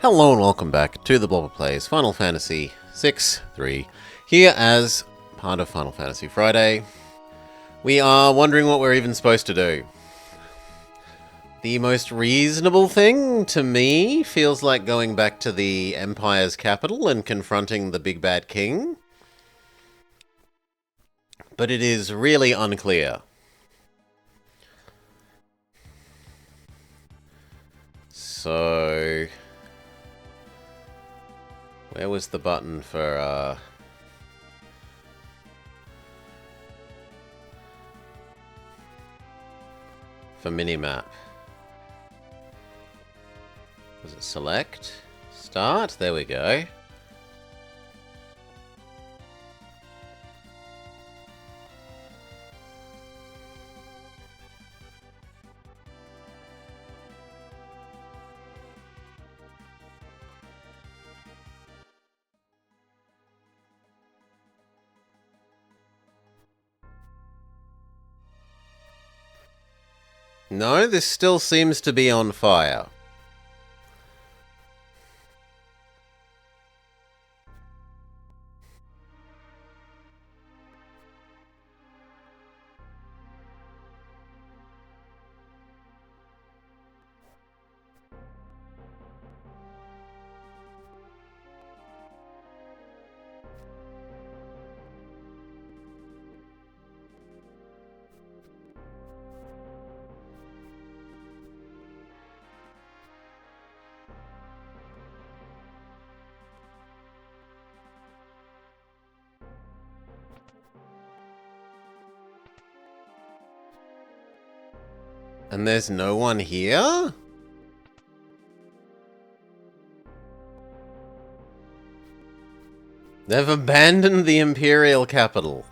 Hello and welcome back to the Blobber Plays Final Fantasy VI-3, here as part of Final Fantasy Friday. We are wondering what we're even supposed to do. The most reasonable thing, to me, feels like going back to the Empire's capital and confronting the Big Bad King. But it is really unclear. So... where was the button for minimap? Was it select? Start? There we go. No, this still seems to be on fire. And there's no one here? They've abandoned the Imperial capital.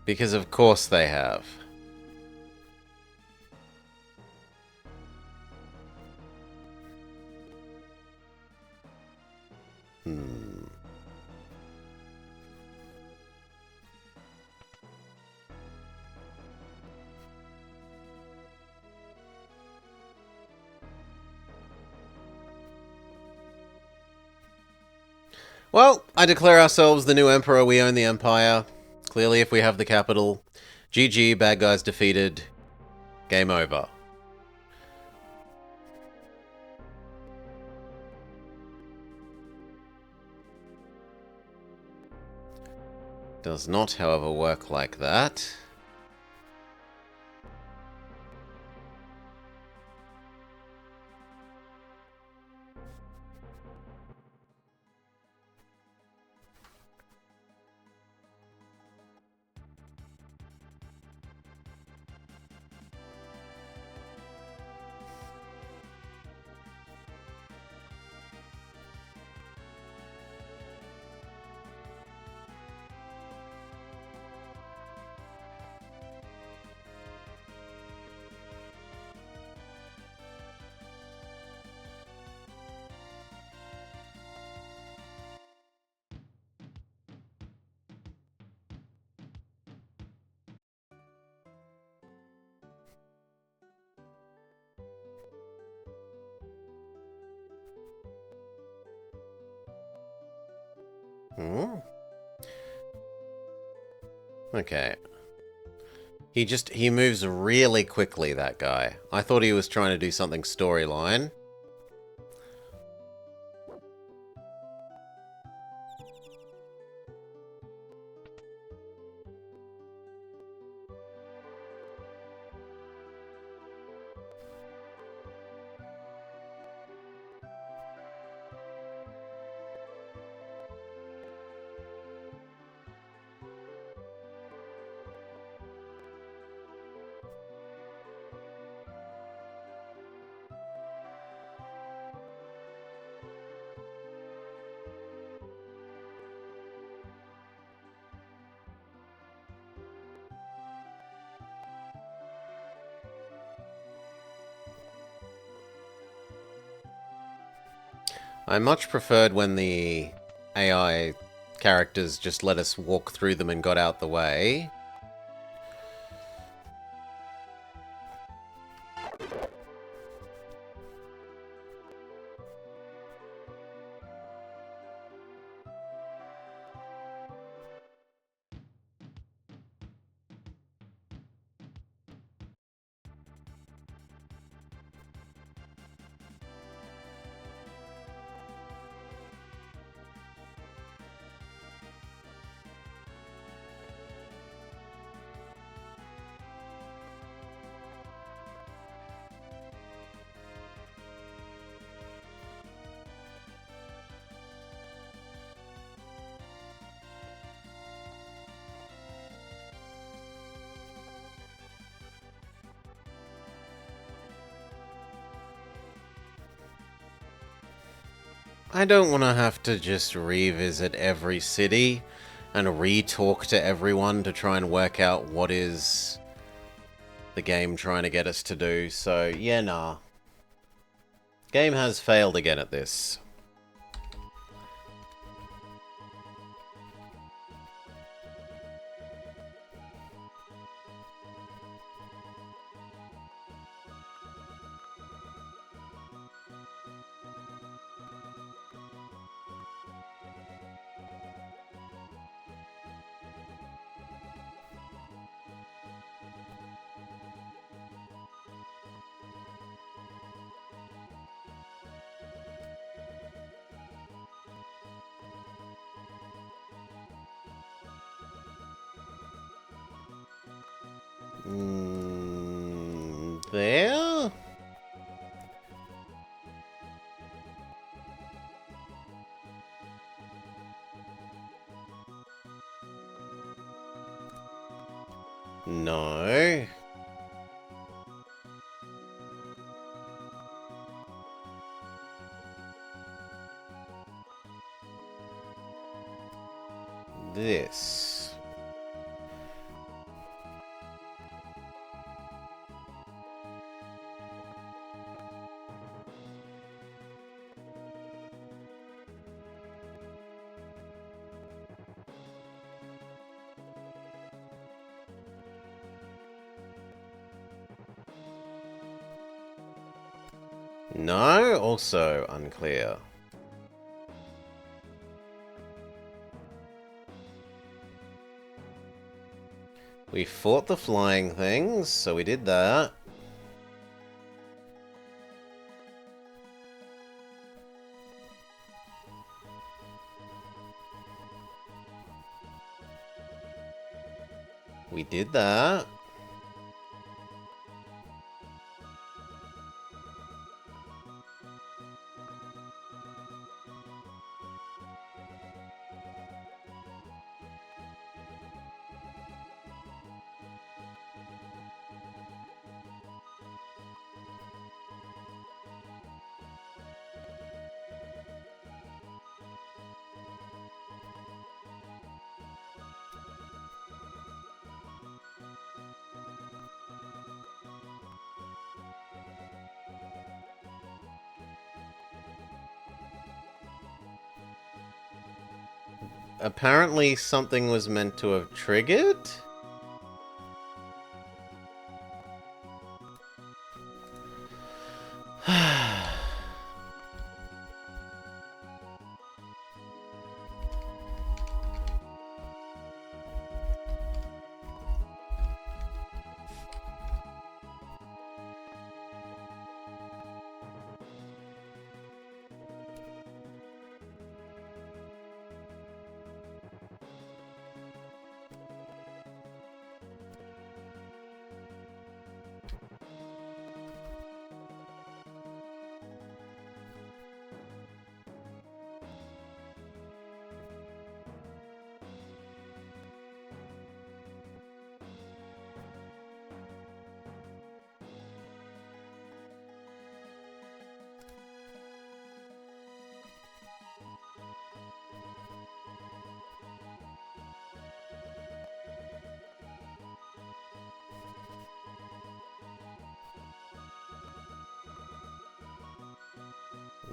Because of course they have. Well, I declare ourselves the new Emperor. We own the Empire. Clearly, if we have the capital, GG, bad guys defeated. Game over. Does not, however, work like that. Okay. He moves really quickly, that guy. I thought he was trying to do something storyline. I much preferred when the AI characters just let us walk through them and got out the way. I don't want to have to just revisit every city and re-talk to everyone to try and work out what is the game trying to get us to do, so yeah, nah. Game has failed again at this. There? No. This. No, also unclear. We fought the flying things, so we did that. We did that. Apparently something was meant to have triggered?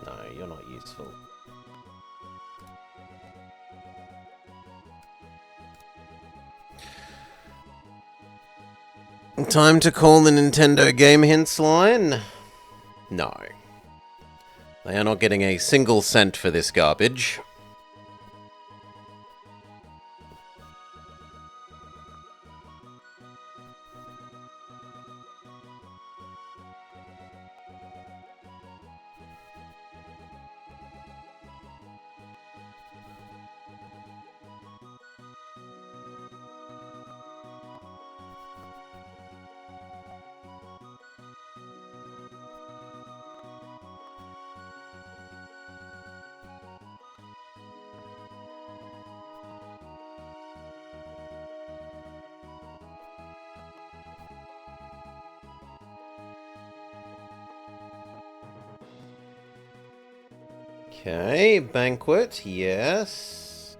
No, you're not useful. Time to call the Nintendo Game Hints line? No. They are not getting a single cent for this garbage. Okay, banquet, yes.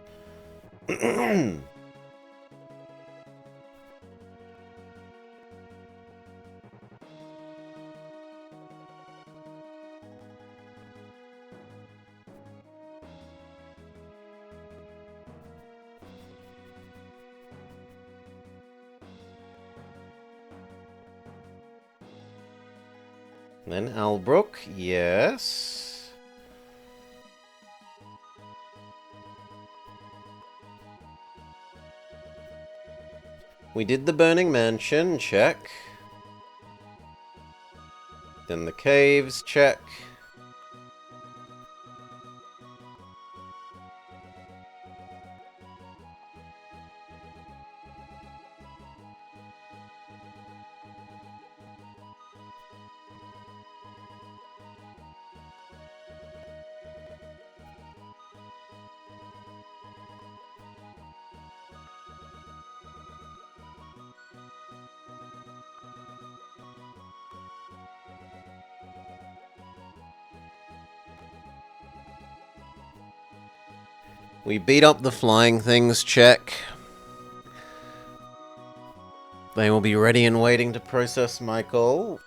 Then Albrook, yes. We did the Burning Mansion, check. Then the caves, check. We beat up the flying things, check. They will be ready and waiting to process my goal.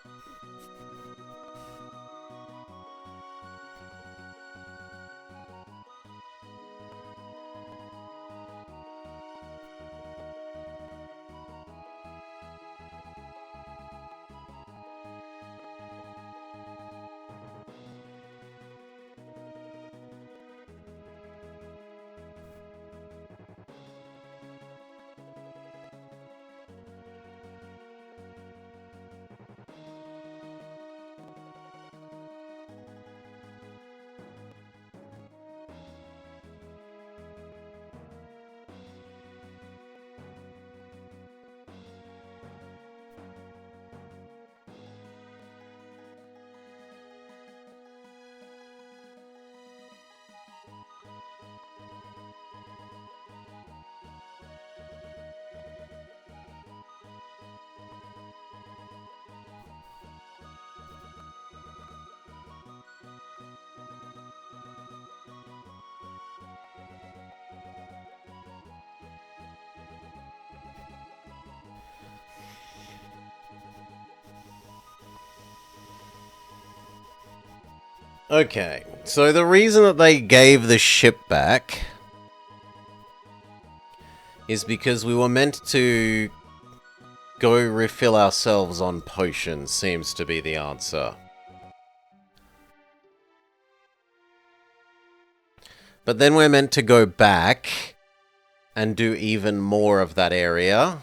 Okay, so the reason that they gave the ship back is because we were meant to go refill ourselves on potions, seems to be the answer. But then we're meant to go back and do even more of that area.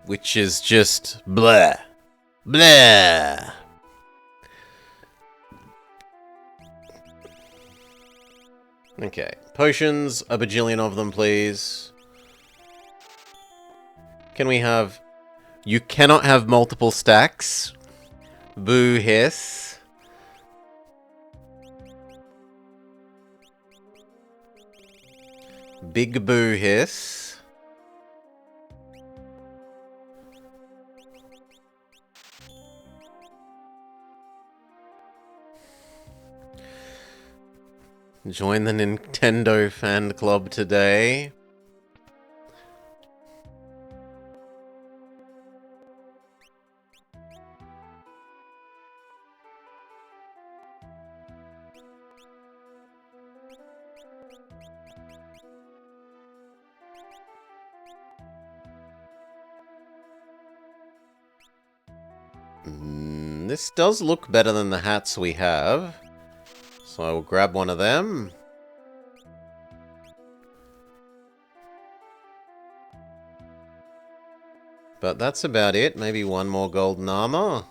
Which is just blah. Blah. Okay. Potions, a bajillion of them, please. Can we have... You cannot have multiple stacks. Boo hiss. Big boo hiss. Join the Nintendo fan club today. This does look better than the hats we have. So I will grab one of them. But that's about it. Maybe one more golden armor.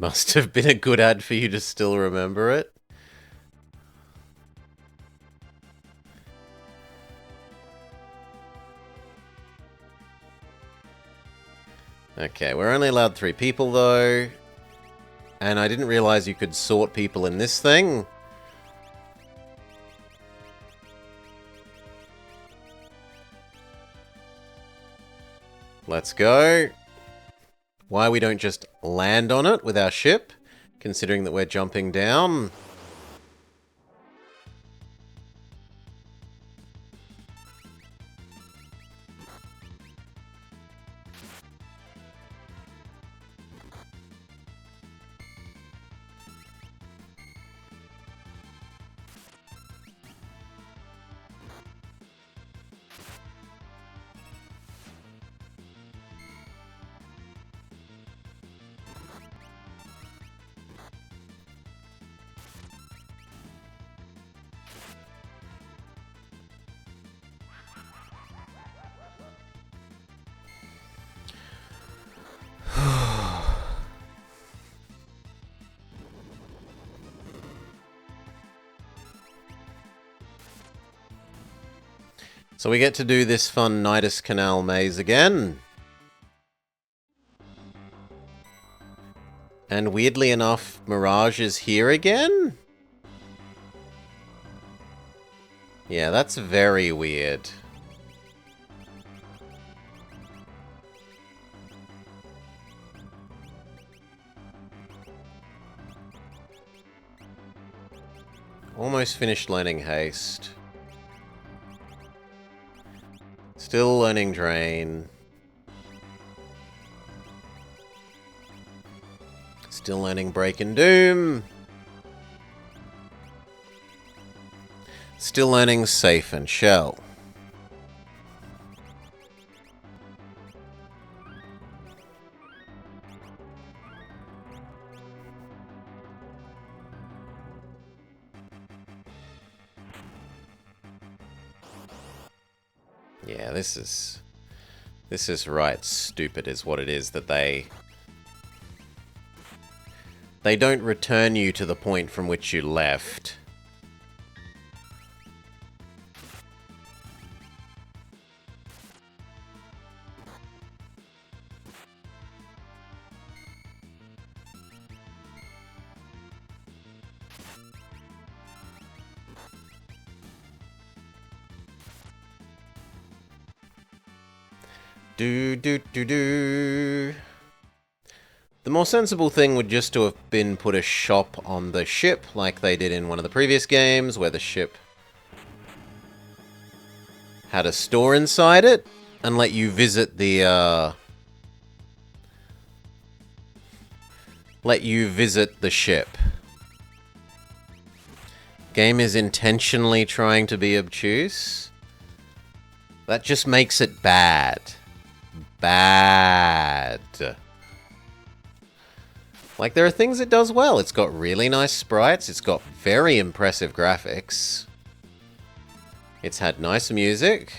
Must have been a good ad for you to still remember it. Okay, we're only allowed 3 people though. And I didn't realize you could sort people in this thing. Let's go. Why we don't just land on it with our ship, considering that we're jumping down. So we get to do this fun Nidus Canal maze again. And weirdly enough, Mirage is here again? Yeah, that's very weird. Almost finished learning Haste. Still learning Drain. Still learning Break and Doom. Still learning Safe and Shell. Yeah, this is right stupid is what it is that they don't return you to the point from which you left. The more sensible thing would just to have been put a shop on the ship, like they did in one of the previous games, where the ship had a store inside it, and let you visit the, ship. Game is intentionally trying to be obtuse. That just makes it bad. Bad. Like, there are things it does well. It's got really nice sprites. It's got very impressive graphics. It's had nice music.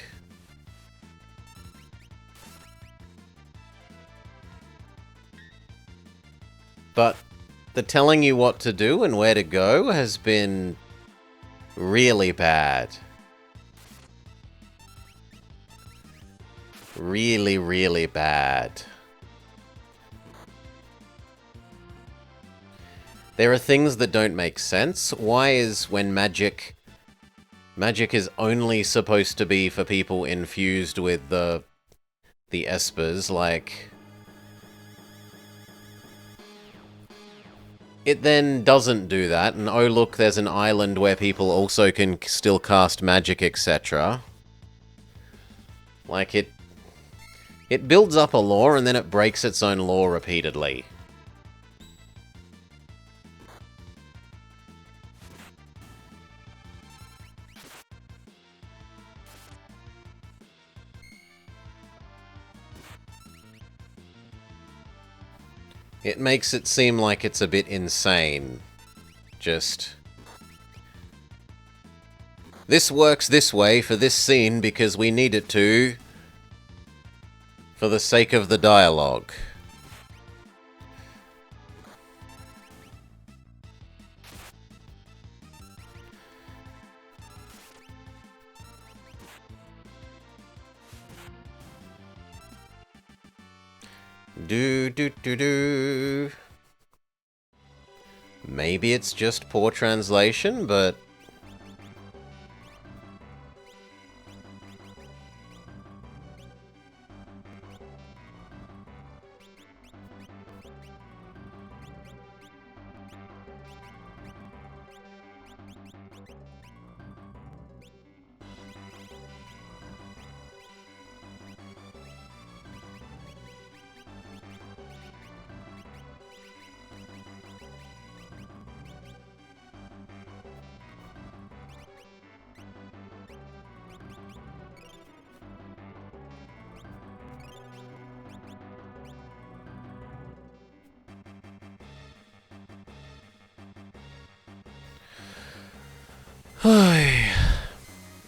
But the telling you what to do and where to go has been really bad. Really, really bad. There are things that don't make sense. Why is when magic is only supposed to be for people infused with the espers, like, it then doesn't do that, and oh look, there's an island where people also can still cast magic, etc. Like, it builds up a lore and then it breaks its own lore repeatedly. It makes it seem like it's a bit insane. Just, this works this way for this scene because we need it to, for the sake of the dialogue. Do do do do. Maybe it's just poor translation, but...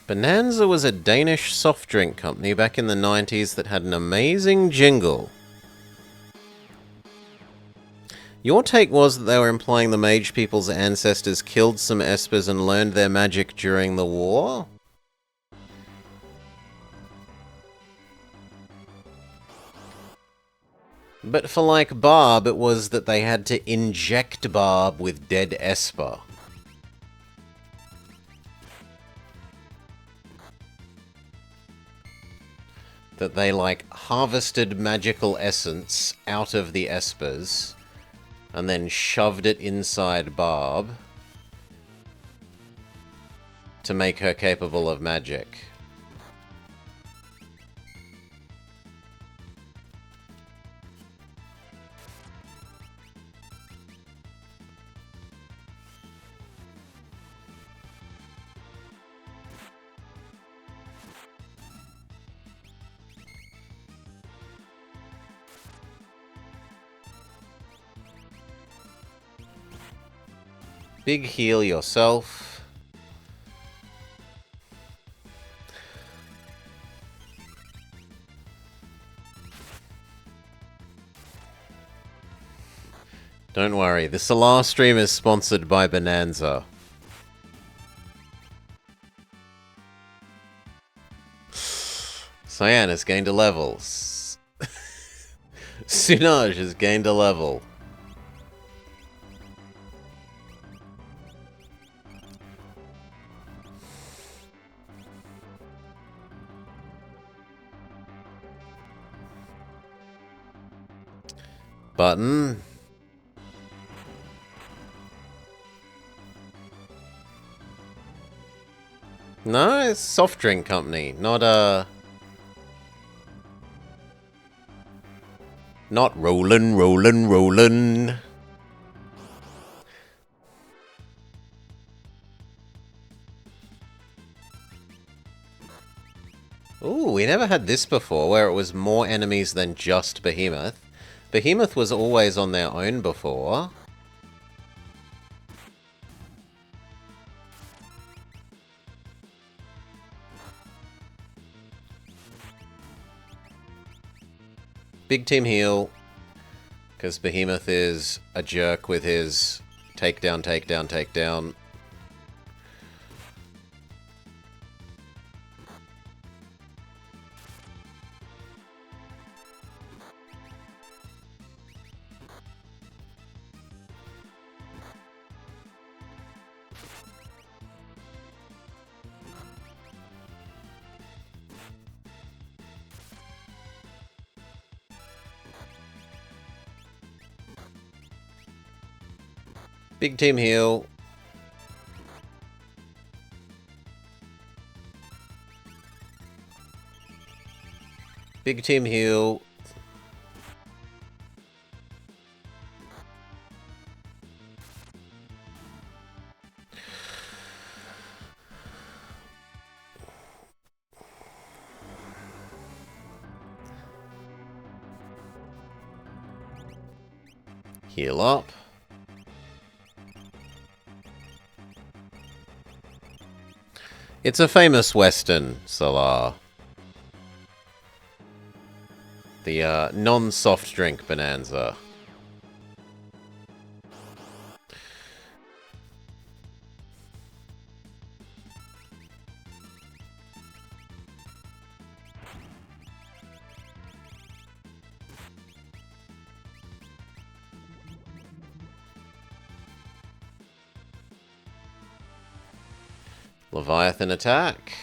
Bonanza was a Danish soft drink company back in the 90s that had an amazing jingle. Your take was that they were implying the mage people's ancestors killed some espers and learned their magic during the war? But for like Barb, it was that they had to inject Barb with dead esper. That they, like, harvested magical essence out of the espers and then shoved it inside Barb to make her capable of magic. Big heal yourself. Don't worry, the Solar stream is sponsored by Bonanza. Cyan has gained a level. Sunaj has gained a level. Button. No, it's a soft drink company, not a... Not rollin', rollin', rollin'. Ooh, we never had this before, where it was more enemies than just Behemoth. Behemoth was always on their own before. Big team heal, because Behemoth is a jerk with his takedown, takedown, takedown. Big team heal. Big team heal. Heal up. It's a famous Western, Solar. The non-soft drink Bonanza. Leviathan attack.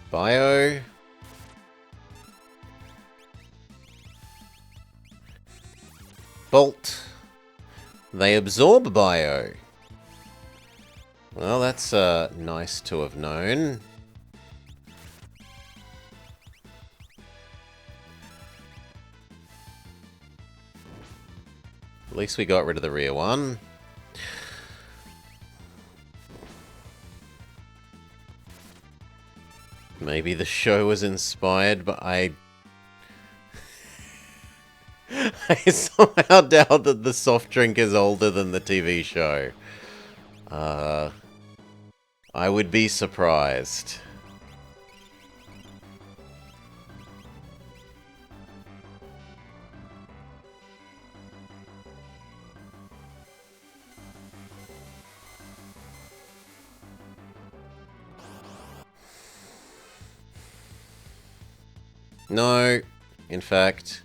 Bio. Bolt. They absorb bio. Well, that's nice to have known. At least we got rid of the rear one. Maybe the show was inspired, but I somehow doubt that the soft drink is older than the TV show. I would be surprised. No, in fact.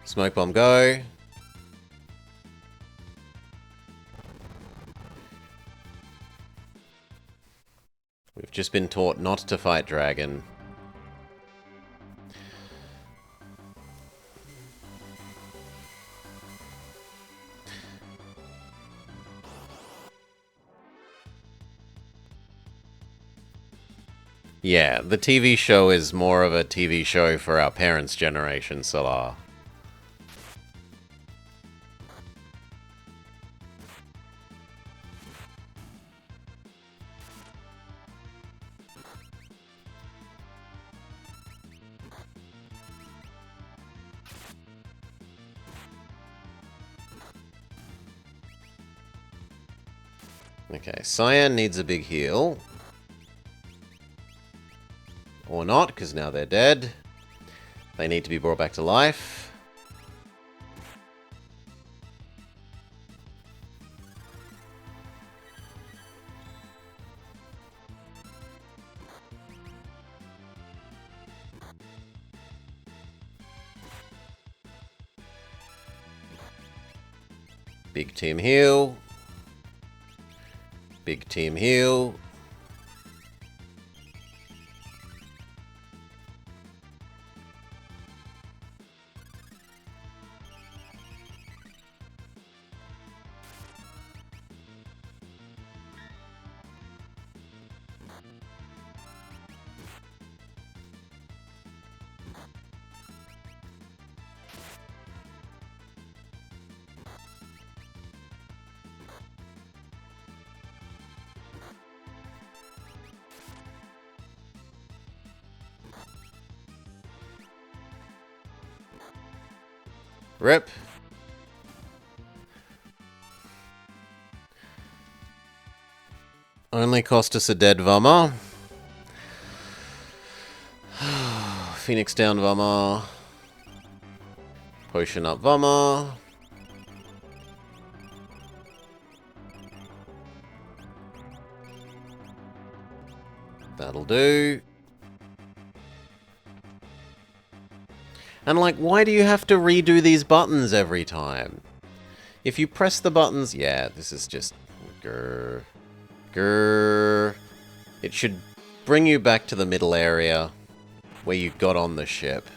Smoke bomb go. We've just been taught not to fight dragon. Yeah, the TV show is more of a TV show for our parents' generation, Salar. Okay, Cyan needs a big heal. Or not, because now they're dead. They need to be brought back to life. Big team heal. Big team heal. Rip. Only cost us a dead Vama. Phoenix down Vama. Potion up Vama. That'll do. And like, why do you have to redo these buttons every time? If you press the buttons... Yeah, this is just... Grr. Grr. It should bring you back to the middle area where you got on the ship.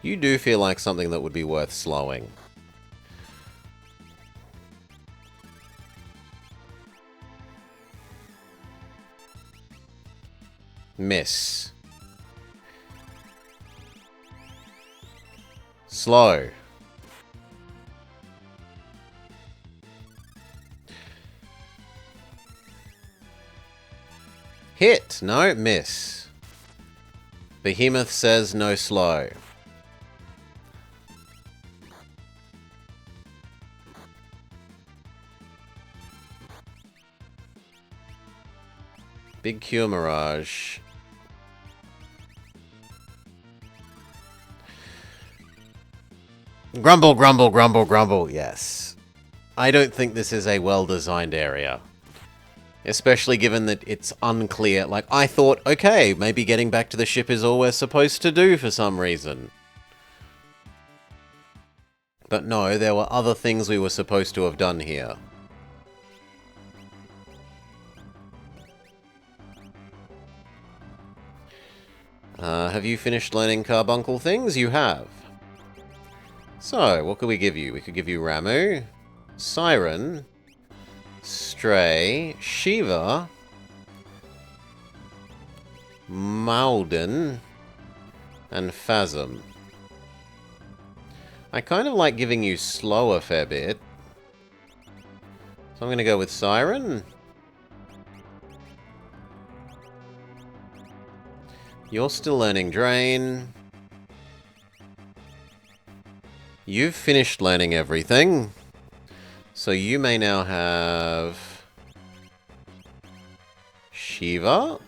You do feel like something that would be worth slowing. Miss. Slow. Hit. No, miss. Behemoth says no slow. Big Cure Mirage. Grumble, grumble, grumble, grumble. Yes. I don't think this is a well-designed area. Especially given that it's unclear. Like, I thought, okay, maybe getting back to the ship is all we're supposed to do for some reason. But no, there were other things we were supposed to have done here. Have you finished learning carbuncle things? You have. So, what could we give you? We could give you Ramuh, Siren, Stray, Shiva, Malden, and Phasm. I kind of like giving you slow a fair bit. So I'm going to go with Siren. You're still learning Drain. You've finished learning everything. So you may now have Shiva.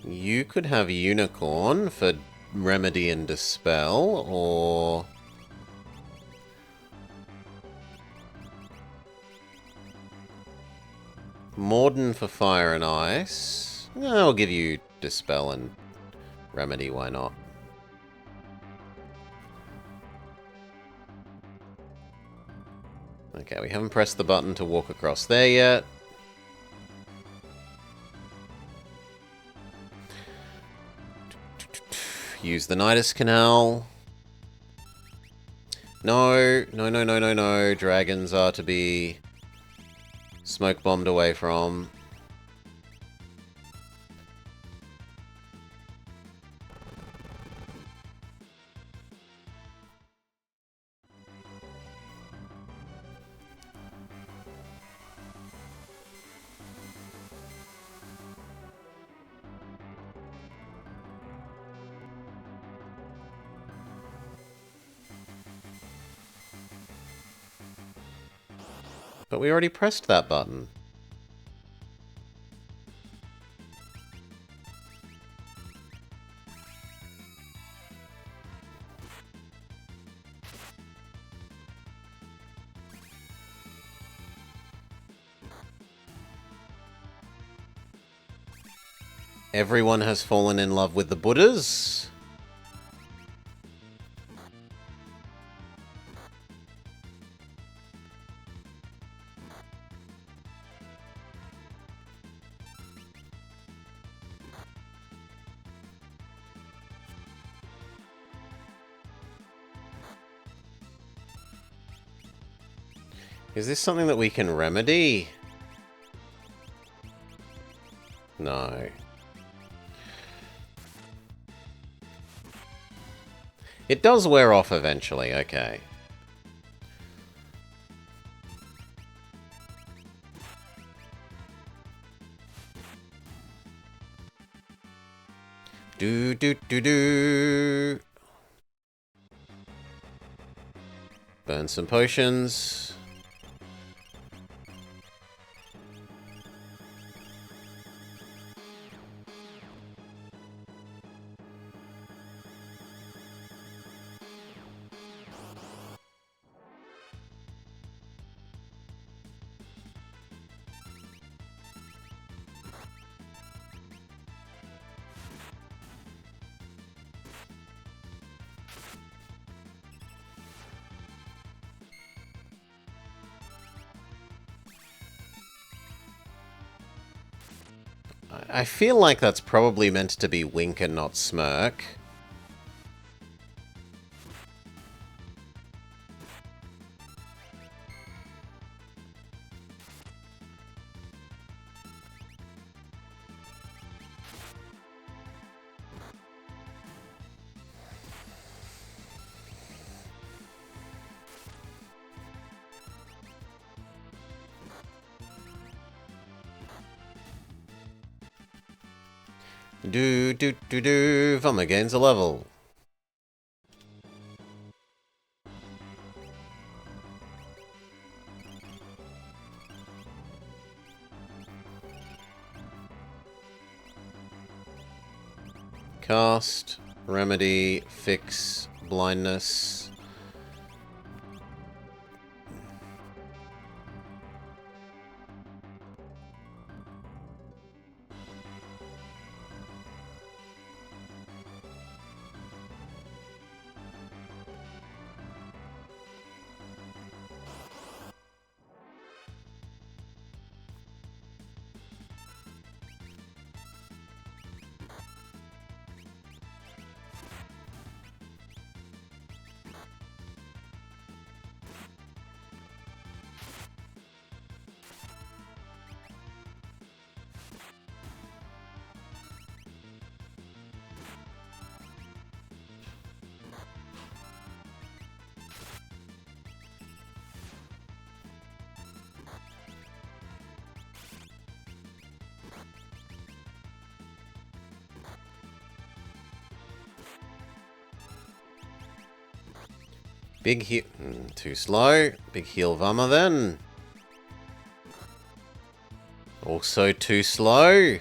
You could have Unicorn for Remedy and Dispel, or... Morden for Fire and Ice. I'll give you Dispel and Remedy, why not? Okay, we haven't pressed the button to walk across there yet. Use the Nidus Canal. No, no, no, no, no, no. Dragons are to be smoke bombed away from. But we already pressed that button. Everyone has fallen in love with the Buddhas. Is this something that we can remedy? No. It does wear off eventually, okay. Do do do do. Burn some potions. I feel like that's probably meant to be wink and not smirk. Vama gains a level. Cast, remedy, fix, blindness. Big heal. Too slow. Big heal Vama then. Also too slow.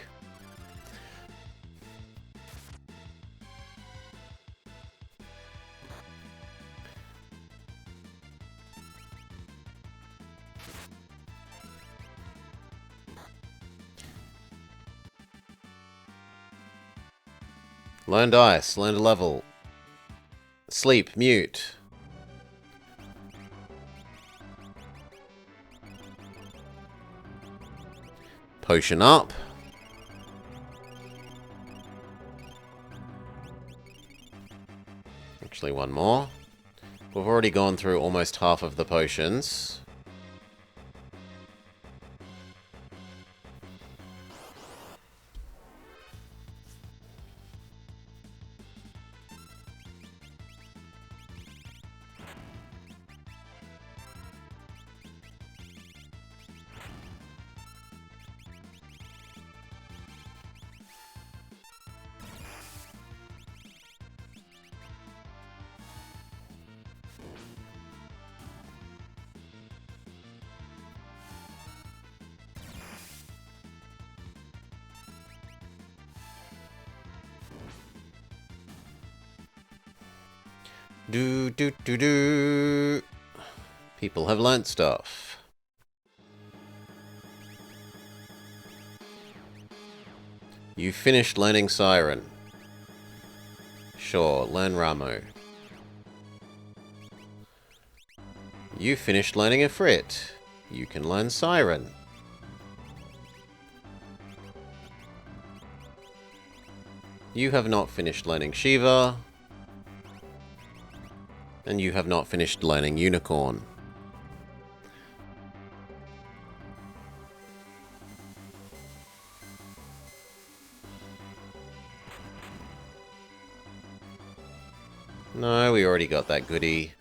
Learned ice. Learned a level. Sleep. Mute. Potion up. Actually, one more. We've already gone through almost half of the potions. People have learnt stuff. You finished learning Siren. Sure, learn Ramuh. You finished learning Ifrit. You can learn Siren. You have not finished learning Shiva. And you have not finished learning Unicorn. No, we already got that goodie.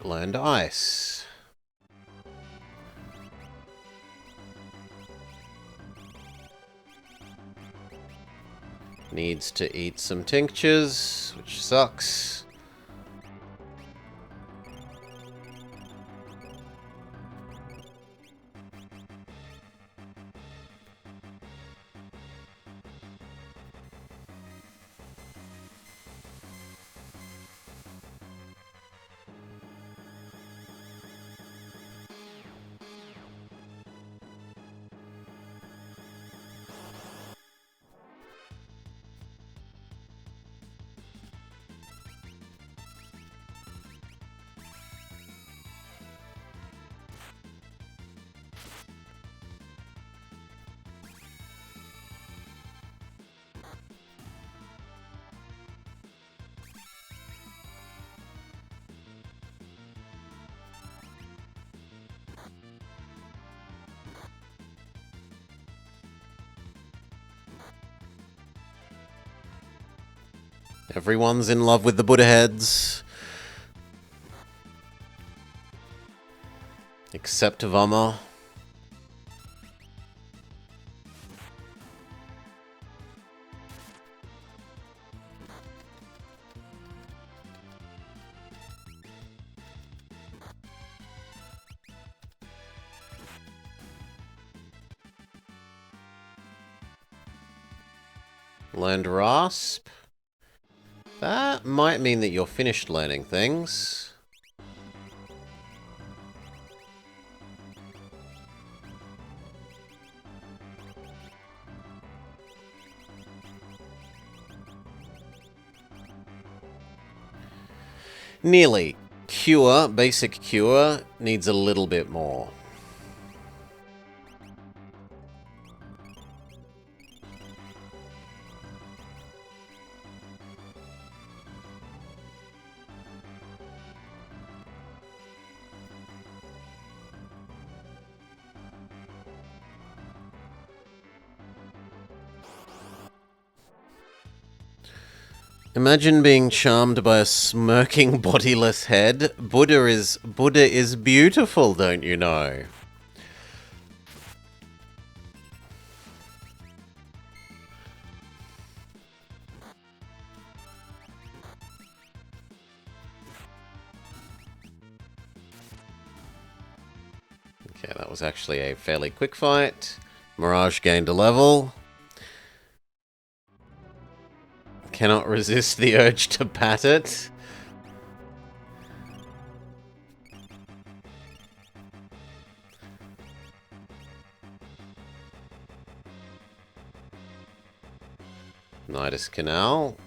Land ice. Needs to eat some tinctures, which sucks. Everyone's in love with the Buddha heads. Except Vama. Learned Rasp. That might mean that you're finished learning things. Nearly. Cure, basic cure, needs a little bit more. Imagine being charmed by a smirking, bodiless head. Buddha is beautiful, don't you know? Okay, that was actually a fairly quick fight. Mirage gained a level. Cannot resist the urge to pat it. Nidus Canal.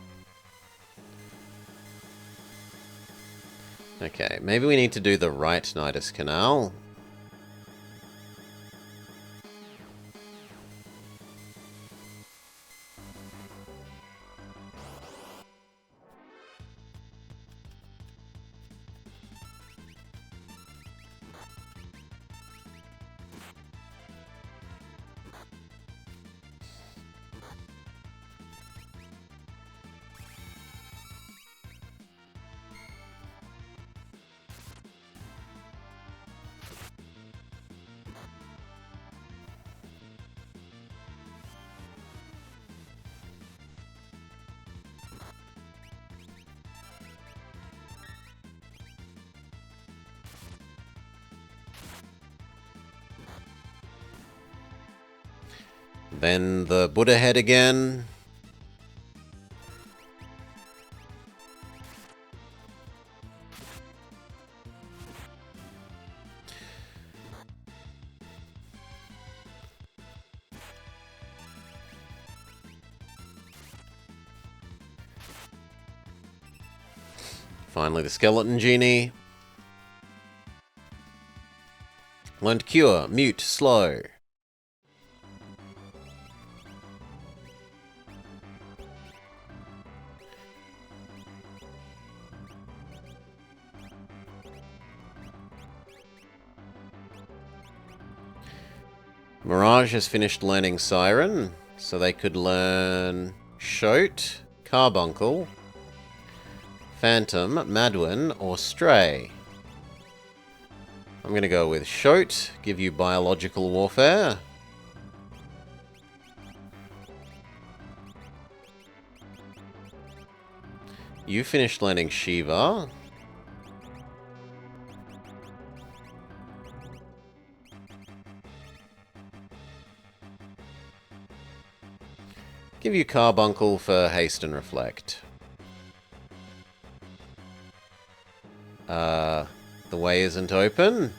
Okay, maybe we need to do the right Nidus Canal. Then the Buddha head again. Finally the Skeleton Genie. Learned Cure, Mute, Slow. Mirage has finished learning Siren, so they could learn Shoat, Carbuncle, Phantom, Madwin, or Stray. I'm going to go with Shoat, give you Biological Warfare. You finished learning Shiva. Give you Carbuncle for Haste and Reflect. The way isn't open.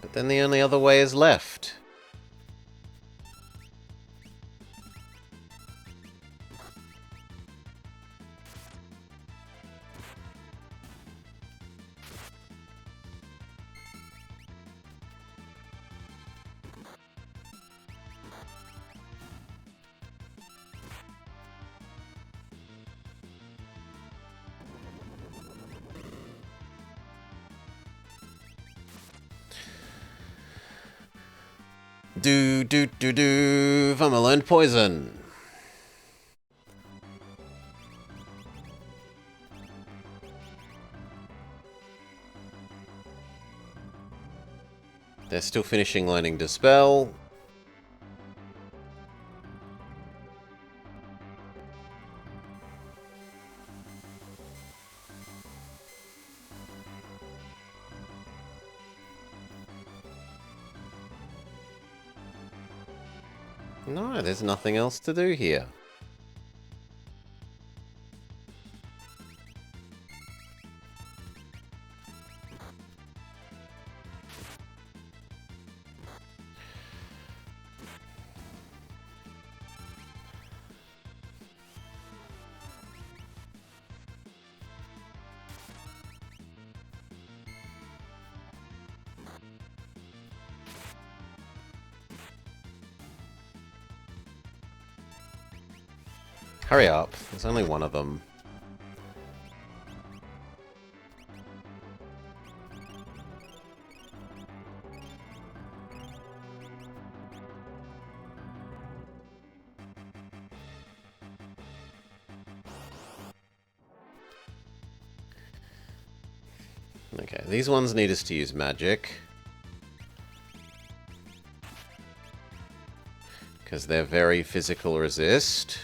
But then the only other way is left. From a learned poison. They're still finishing learning Dispel. No, there's nothing else to do here. Hurry up. There's only one of them. Okay, these ones need us to use magic. Because they're very physical resist.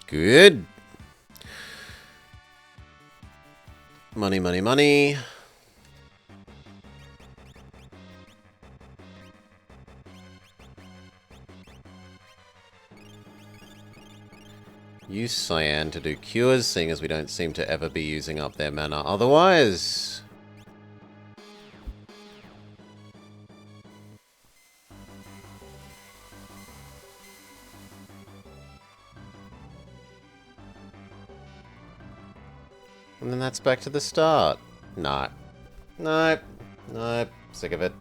Good. Money, money, money. Use Cyan to do cures, seeing as we don't seem to ever be using up their mana otherwise. And then that's back to the start. No. Nope. Nope. Sick of it.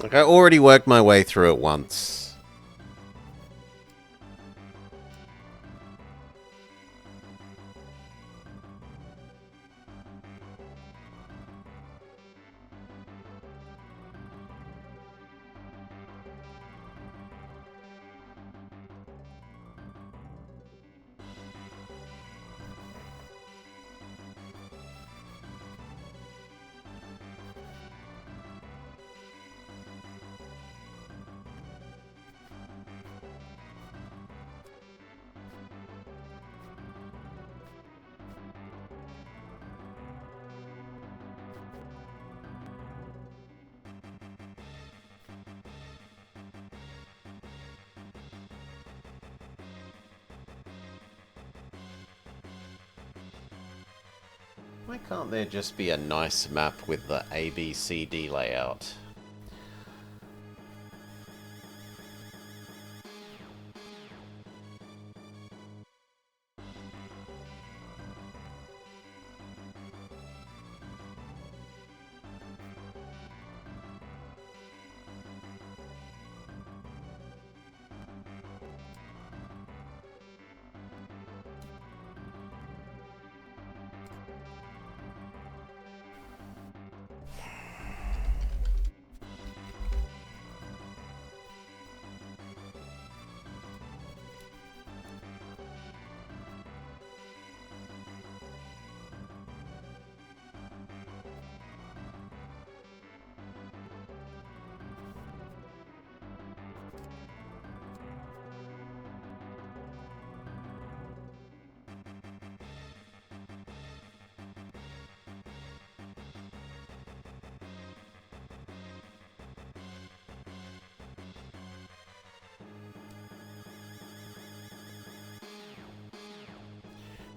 Like, I already worked my way through it once. Why can't there just be a nice map with the ABCD layout?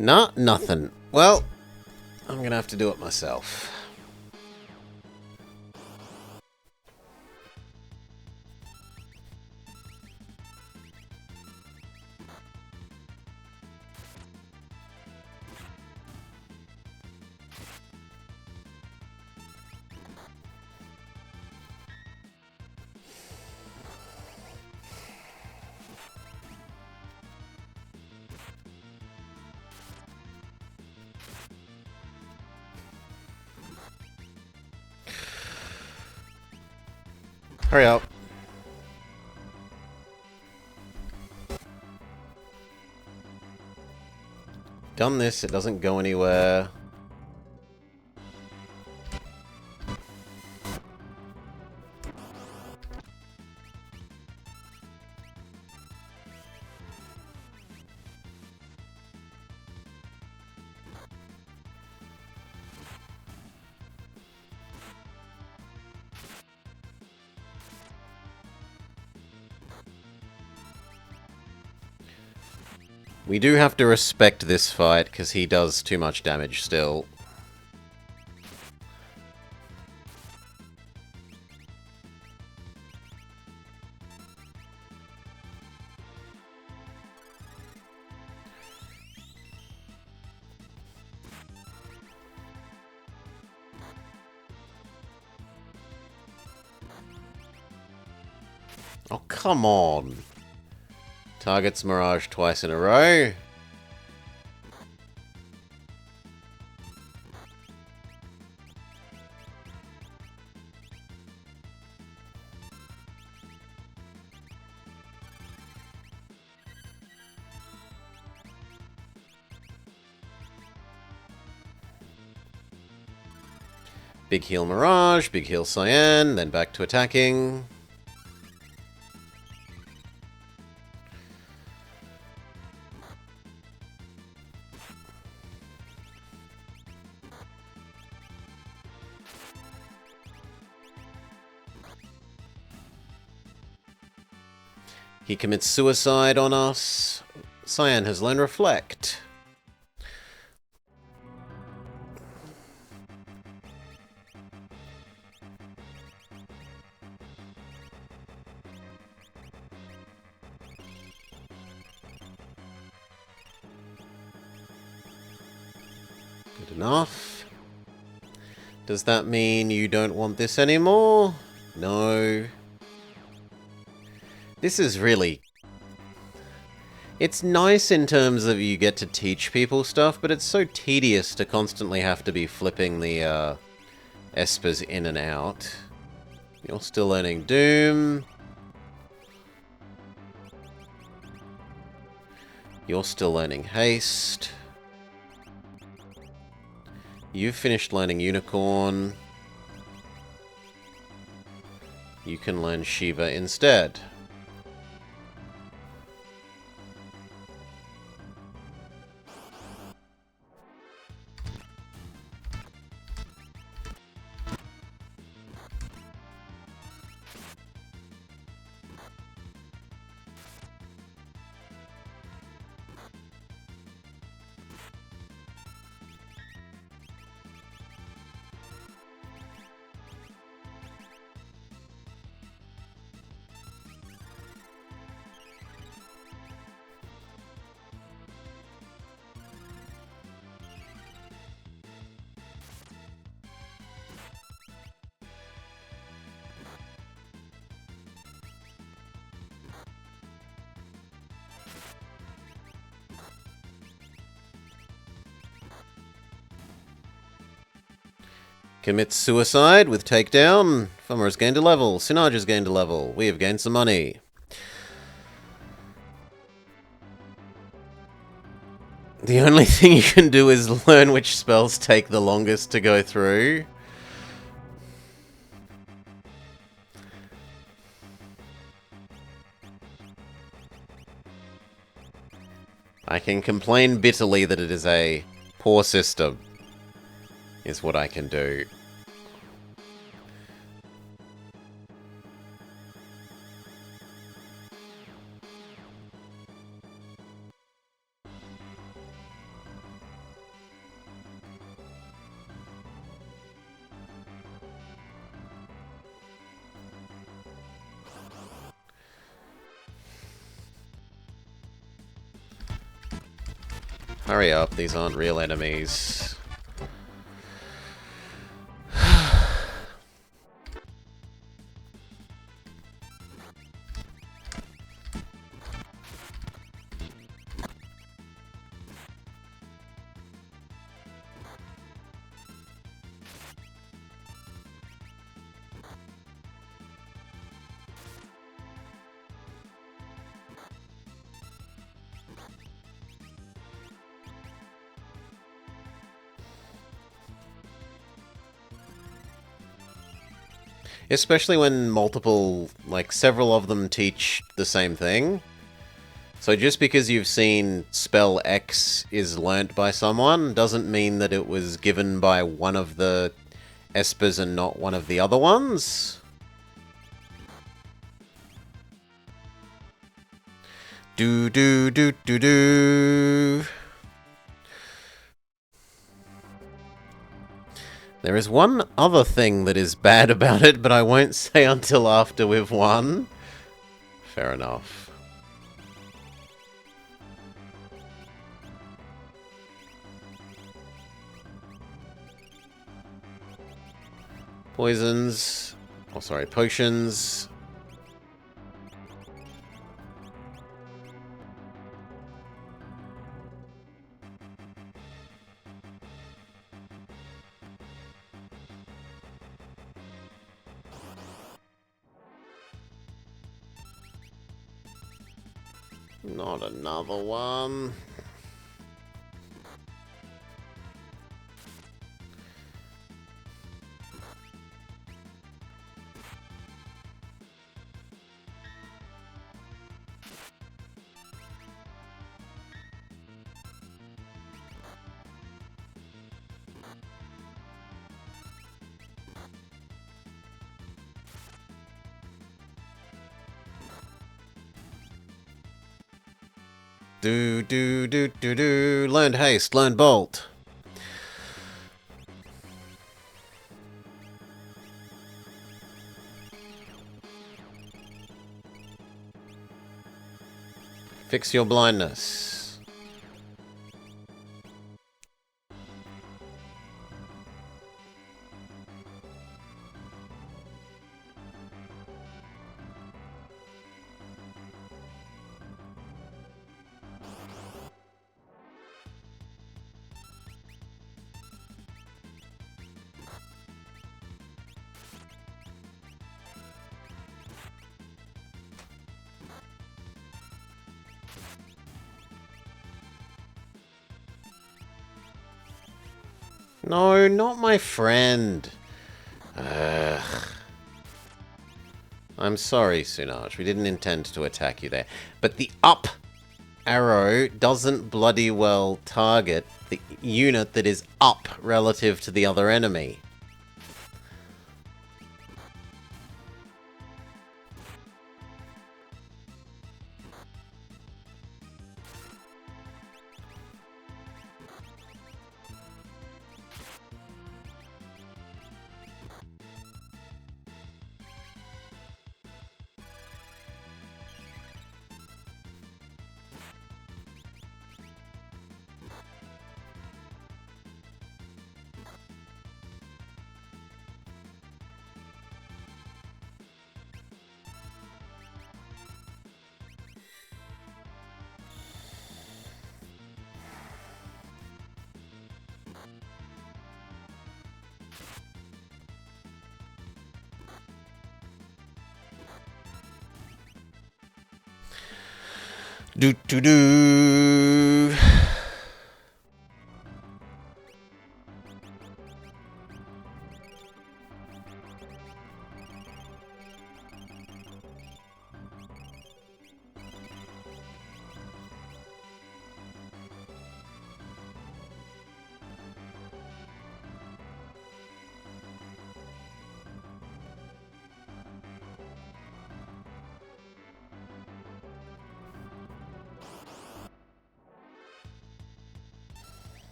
Nah, nothing. Well, I'm gonna have to do it myself. Hurry up. Done this, it doesn't go anywhere. We do have to respect this fight, because he does too much damage still. Oh, come on. Targets Mirage twice in a row. Big heal Mirage, big heal Cyan, then back to attacking. He commits suicide on us. Cyan has learned Reflect. Good enough. Does that mean you don't want this anymore? No. This is really... It's nice in terms of you get to teach people stuff, but it's so tedious to constantly have to be flipping the Espers in and out. You're still learning Doom. You're still learning Haste. You've finished learning Unicorn. You can learn Shiva instead. Commits suicide with takedown. Fummer has gained a level. Sinaj has gained a level. We have gained some money. The only thing you can do is learn which spells take the longest to go through. I can complain bitterly that it is a poor system, is what I can do. Hurry up, these aren't real enemies. Especially when multiple, like, several of them teach the same thing. So just because you've seen spell X is learnt by someone doesn't mean that it was given by one of the espers and not one of the other ones. Do do do do do. There is one other thing that is bad about it, but I won't say until after we've won. Fair enough. Poisons. Oh, sorry, potions. Not another one. Do do do do do. Learned haste, learned bolt. Fix your blindness. No, not my friend. Ugh. I'm sorry, Sunaj. We didn't intend to attack you there. But the up arrow doesn't bloody well target the unit that is up relative to the other enemy. Do do do.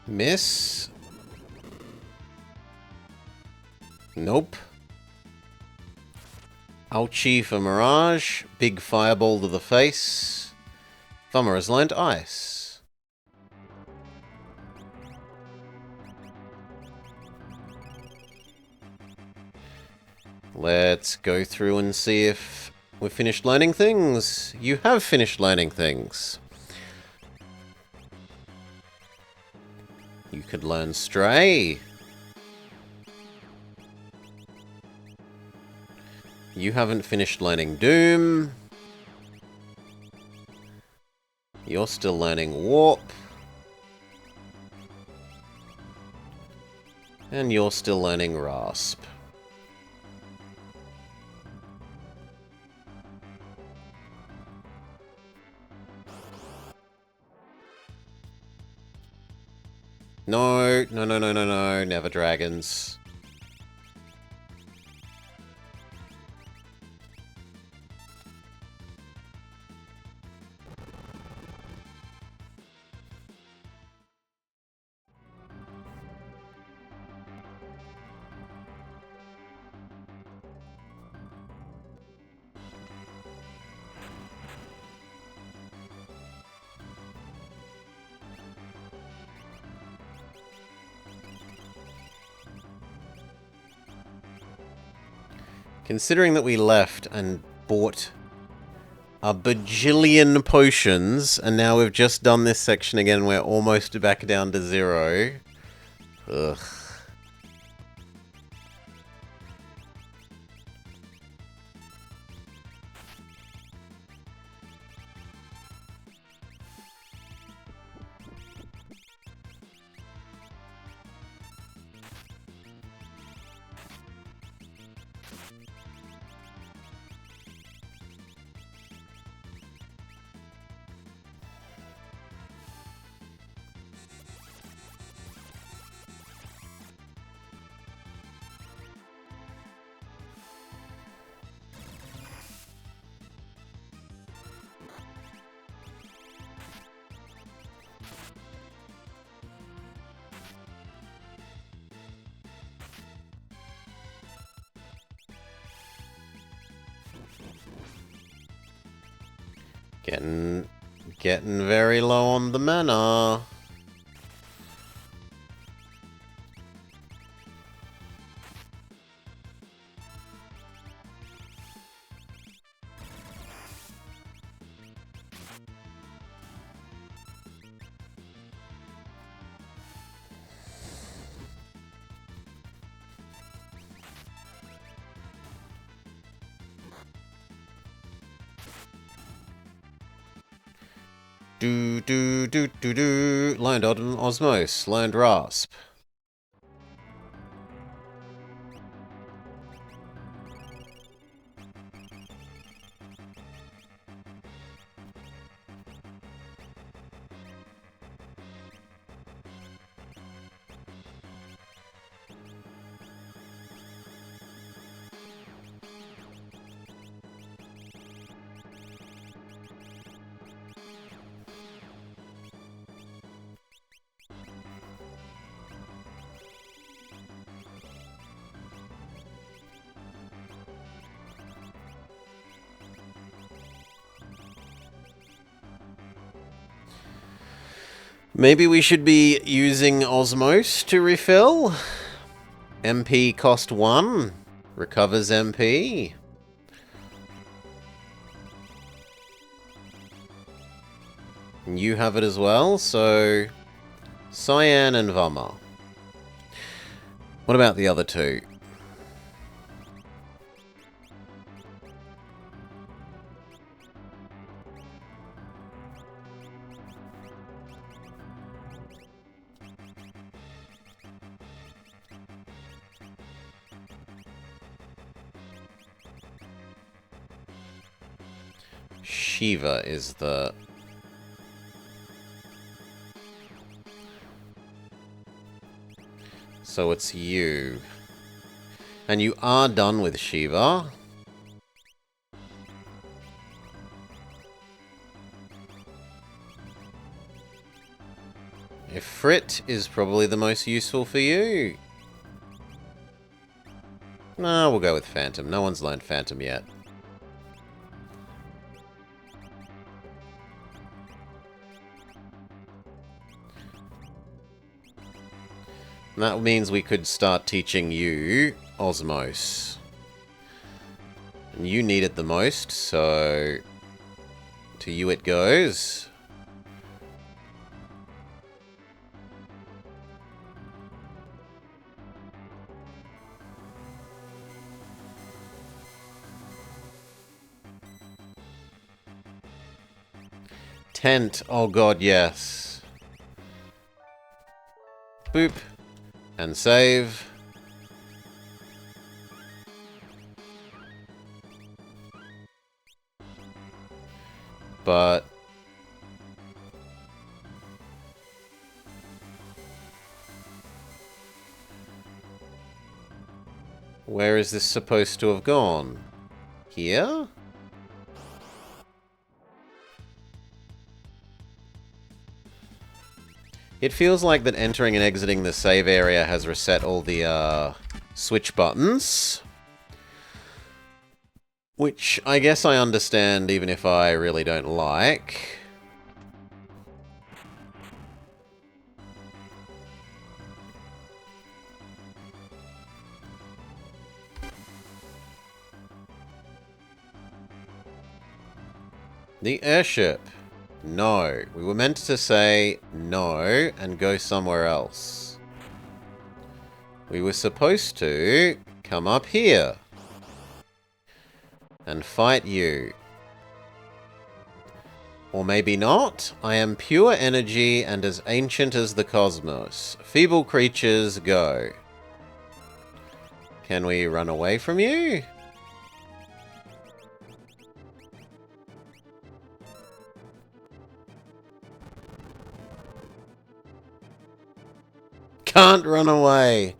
Miss. Nope. Ouchie for Mirage. Big fireball to the face. Thummer has learnt Ice. Let's go through and see if we've finished learning things. You have finished learning things. You could learn Stray. You haven't finished learning Doom. You're still learning Warp. And you're still learning Rasp. No, no, no, no, no, no, never dragons. Considering that we left and bought a bajillion potions, and now we've just done this section again, we're almost back down to 0. Ugh. Getting very low on the mana. Learned Osmose, learned Rasp. Maybe we should be using Osmose to refill. MP cost 1. Recovers MP. And you have it as well, so Cyan and Vama. What about the other two? Shiva is the... So it's you. And you are done with Shiva. Ifrit is probably the most useful for you. No, we'll go with Phantom. No one's learned Phantom yet. And that means we could start teaching you Osmos. And you need it the most, so to you it goes. Tent, oh god, yes. Boop. And save. But where is this supposed to have gone? Here? It feels like that entering and exiting the save area has reset all the switch buttons. Which I guess I understand even if I really don't like. The airship. No. We were meant to say no and go somewhere else. We were supposed to come up here and fight you. Or maybe not. I am pure energy and as ancient as the cosmos. Feeble creatures, go. Can we run away from you? Can't run away.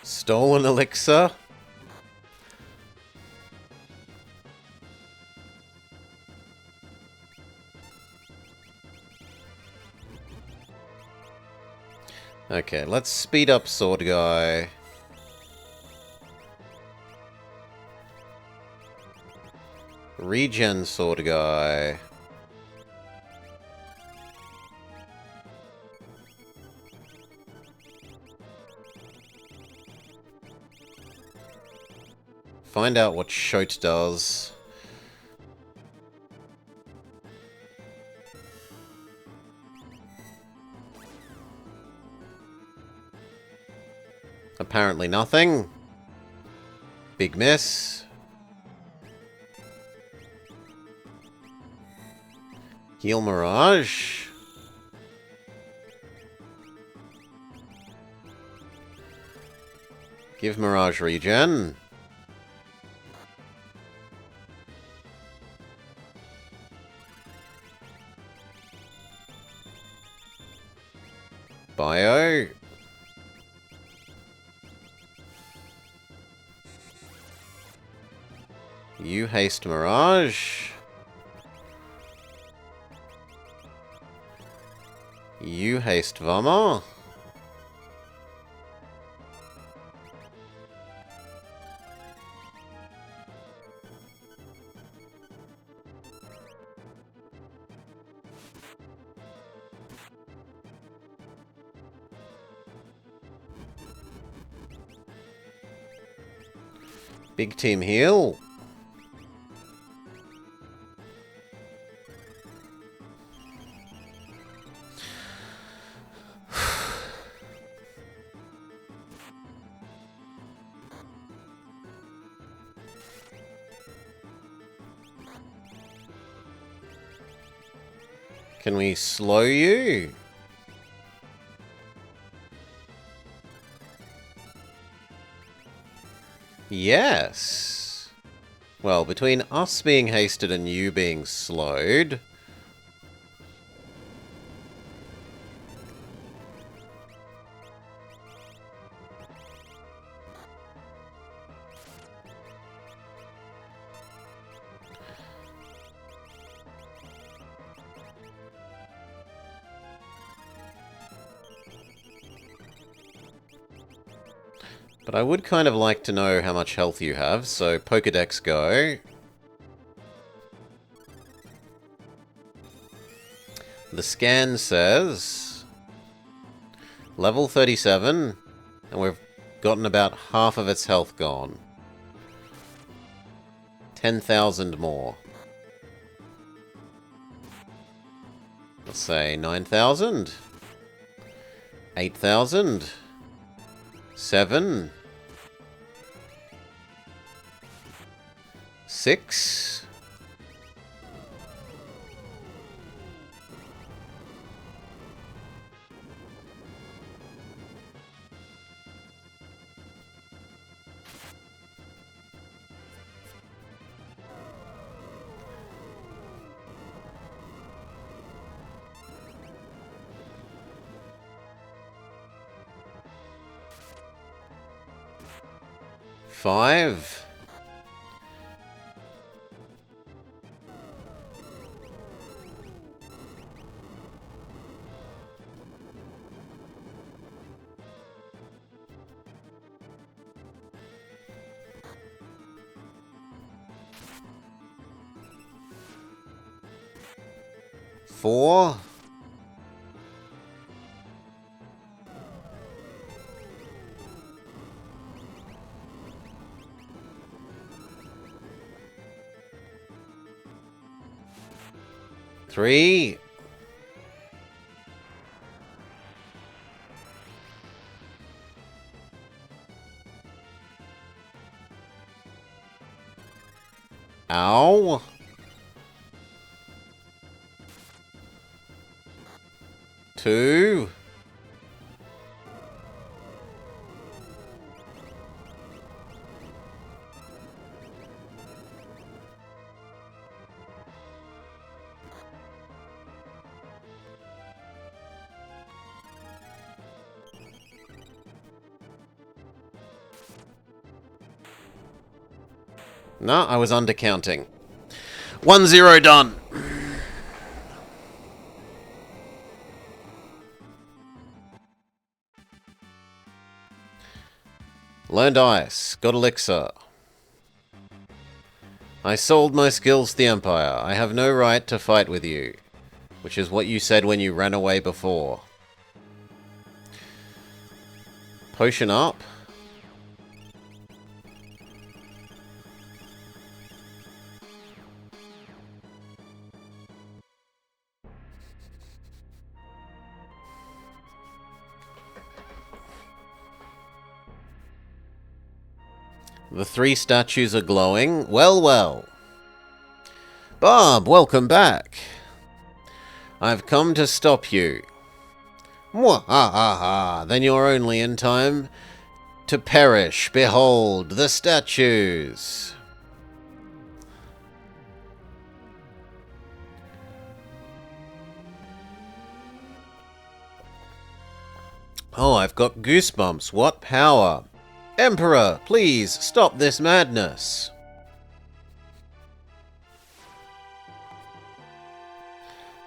Stolen elixir? Okay, let's speed up Sword Guy. Regen Sword Guy. Find out what Shote does. Apparently nothing. Big miss. Heal Mirage. Give Mirage regen. Bio. You haste Mirage. You haste Vama. Big team heal. Can we slow you? Yes. Well, between us being hasted and you being slowed... But I would kind of like to know how much health you have, so Pokedex go. The scan says... level 37, and we've gotten about half of its health gone. 10,000 more. Let's say 9,000. 8,000. 7. 6. 5. 4. 3. 2. No, I was undercounting. 1-0 done. Learned ice. Got elixir. I sold my skills to the Empire. I have no right to fight with you. Which is what you said when you ran away before. Potion up. The 3 statues are glowing. Well, well. Bob, welcome back. I've come to stop you. Mwah-ha-ha-ha. Then you're only in time to perish. Behold, the statues. Oh, I've got goosebumps. What power. Emperor, please stop this madness.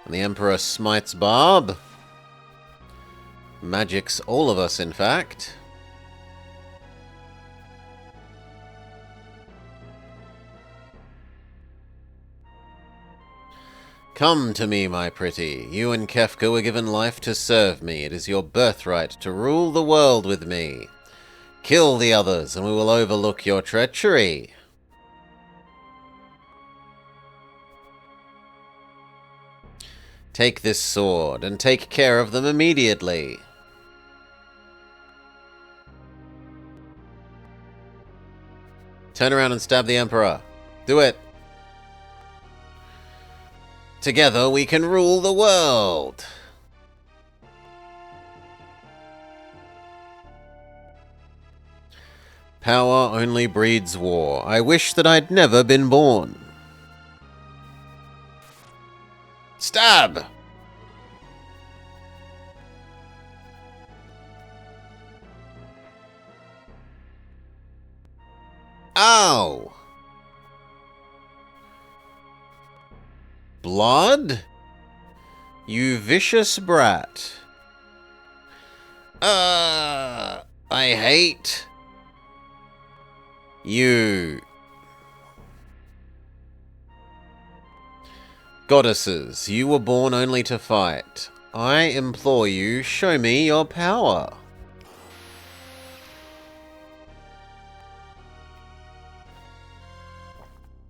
And the Emperor smites Barb. Magics all of us, in fact. Come to me, my pretty. You and Kefka were given life to serve me. It is your birthright to rule the world with me. Kill the others, and we will overlook your treachery. Take this sword, and take care of them immediately. Turn around and stab the Emperor. Do it. Together we can rule the world. Power only breeds war. I wish that I'd never been born. Stab! Ow! Blood? You vicious brat. I hate you. Goddesses, you were born only to fight. I implore you, show me your power.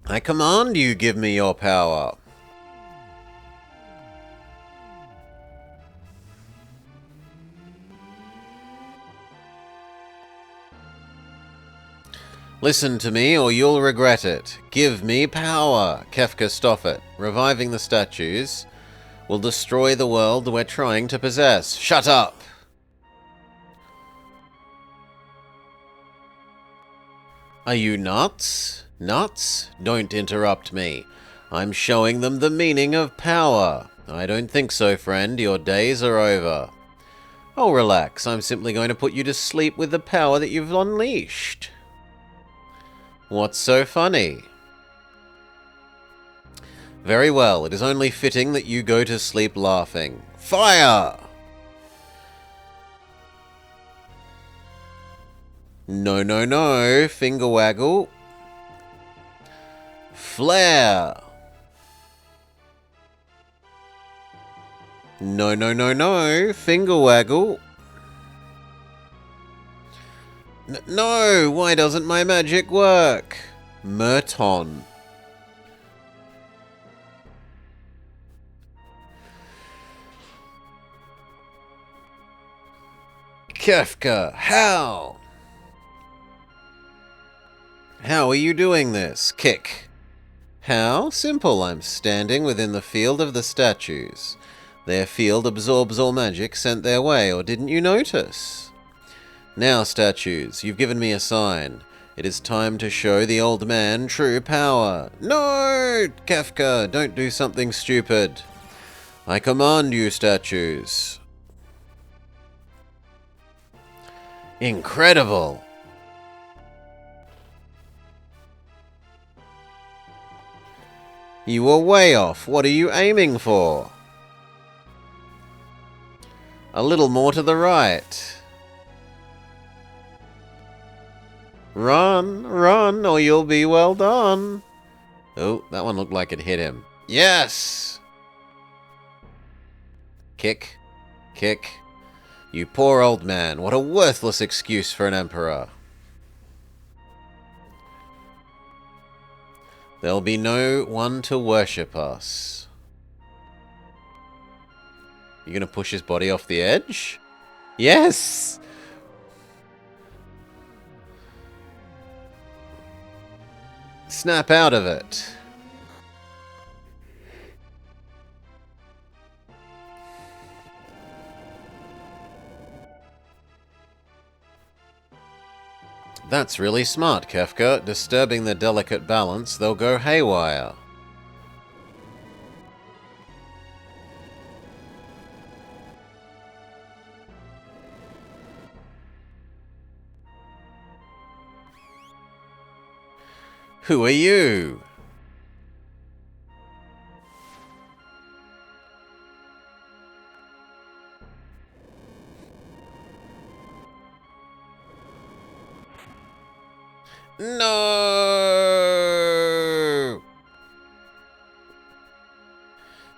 I command you, give me your power. Listen to me or you'll regret it. Give me power. Kefka, stop it. Reviving the statues will destroy the world we're trying to possess. Shut up! Are you nuts? Nuts? Don't interrupt me. I'm showing them the meaning of power. I don't think so, friend. Your days are over. Oh, relax. I'm simply going to put you to sleep with the power that you've unleashed. What's so funny? Very well, it is only fitting that you go to sleep laughing. Fire! No, no, no. Finger waggle. Flare! No, no, no, no. Finger waggle. No! Why doesn't my magic work? Merton. Kefka, how? How are you doing this? Kick. How? Simple. I'm standing within the field of the statues. Their field absorbs all magic sent their way, or didn't you notice? Now, statues, you've given me a sign. It is time to show the old man true power. No! Kefka, don't do something stupid. I command you, statues. Incredible! You were way off. What are you aiming for? A little more to the right. Run, run, or you'll be well done. Oh, that one looked like it hit him. Yes! Kick. Kick. You poor old man. What a worthless excuse for an emperor. There'll be no one to worship us. You gonna push his body off the edge? Yes! Snap out of it. That's really smart, Kefka. Disturbing the delicate balance, they'll go haywire. Who are you? No!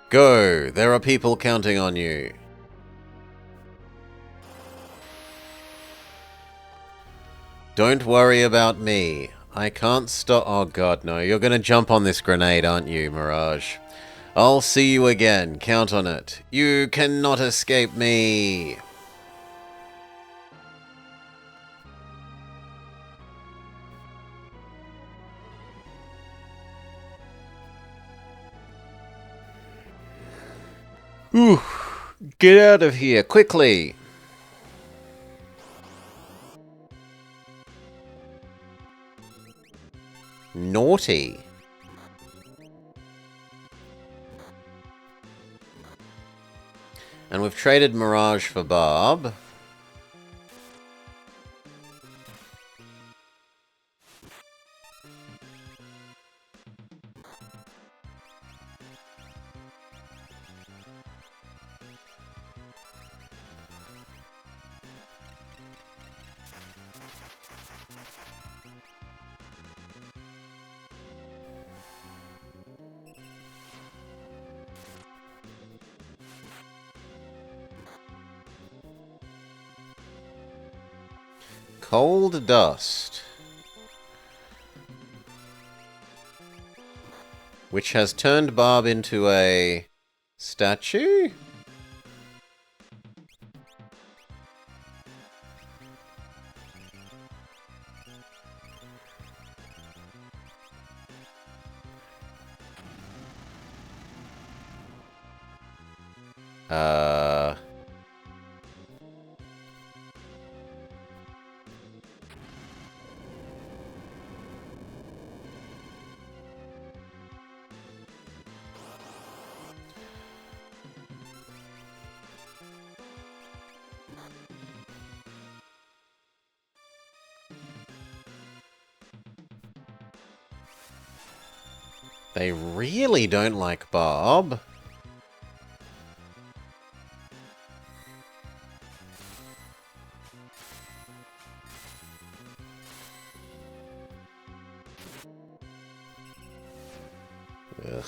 Go. There are people counting on you. Don't worry about me. I can't stop. Oh god, no. You're gonna jump on this grenade, aren't you, Mirage? I'll see you again. Count on it. You cannot escape me. Whew. Get out of here, quickly! Naughty. And we've traded Mirage for Barb. Cold Dust. Which has turned Barb into a statue? They really don't like Barb. Ugh.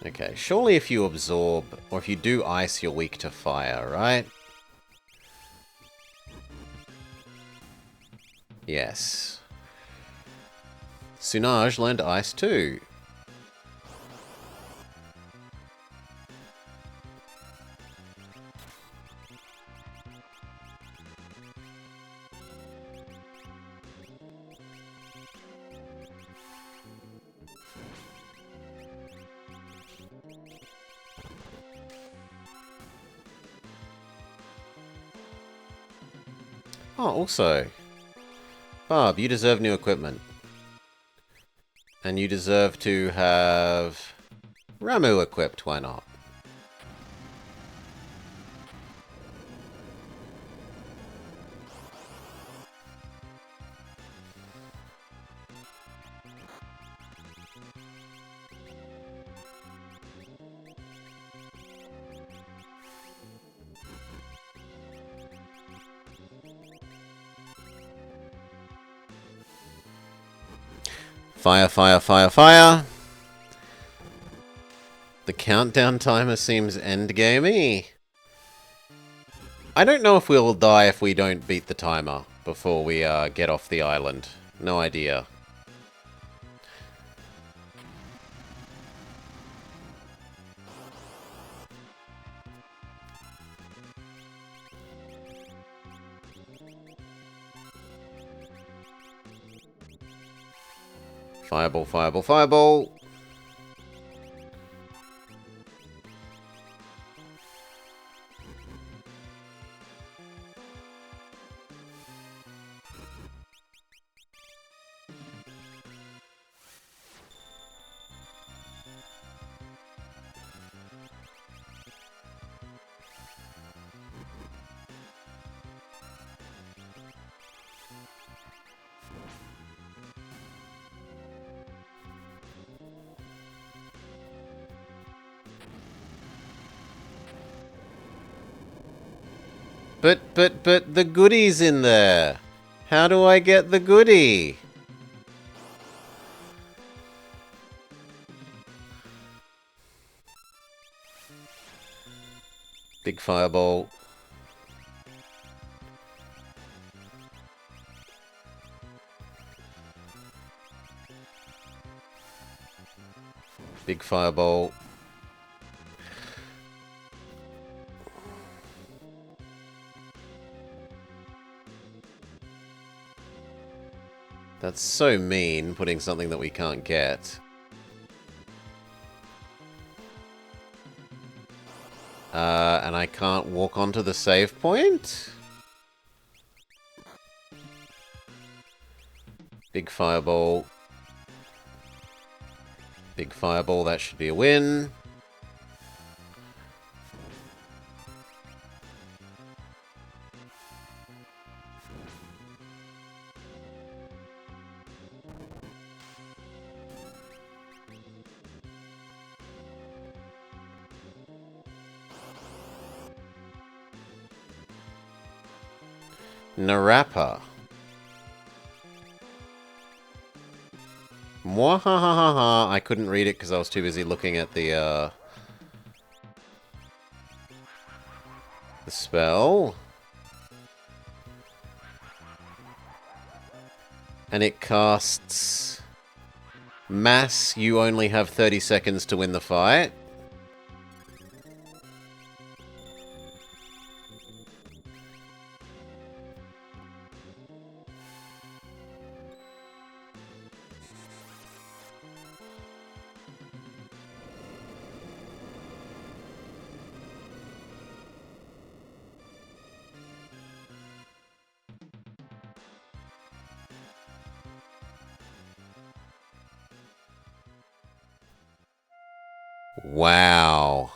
Okay, surely if you absorb, or if you do ice, you're weak to fire, right? Yes. Sunaj learned ice too. Oh, also, Barb, you deserve new equipment. And you deserve to have Ramuh equipped, why not? Fire, fire, fire, fire! The countdown timer seems endgamey. I don't know if we'll die if we don't beat the timer before we get off the island. No idea. Fireball, fireball, fireball! But the goodie's in there. How do I get the goodie? Big fireball. Big fireball. That's so mean, putting something that we can't get. And I can't walk onto the save point? Big fireball. Big fireball, that should be a win. Narapa. Mwahahaha. I couldn't read it because I was too busy looking at the spell. And it casts mass. You only have 30 seconds to win the fight. Wow.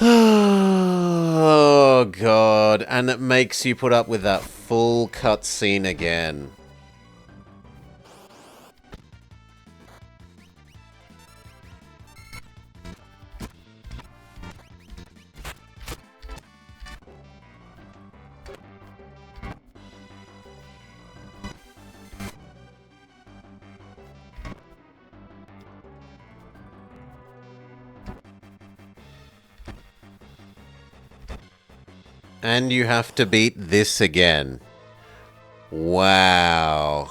Oh, God. And it makes you put up with that full cutscene again. And you have to beat this again. Wow.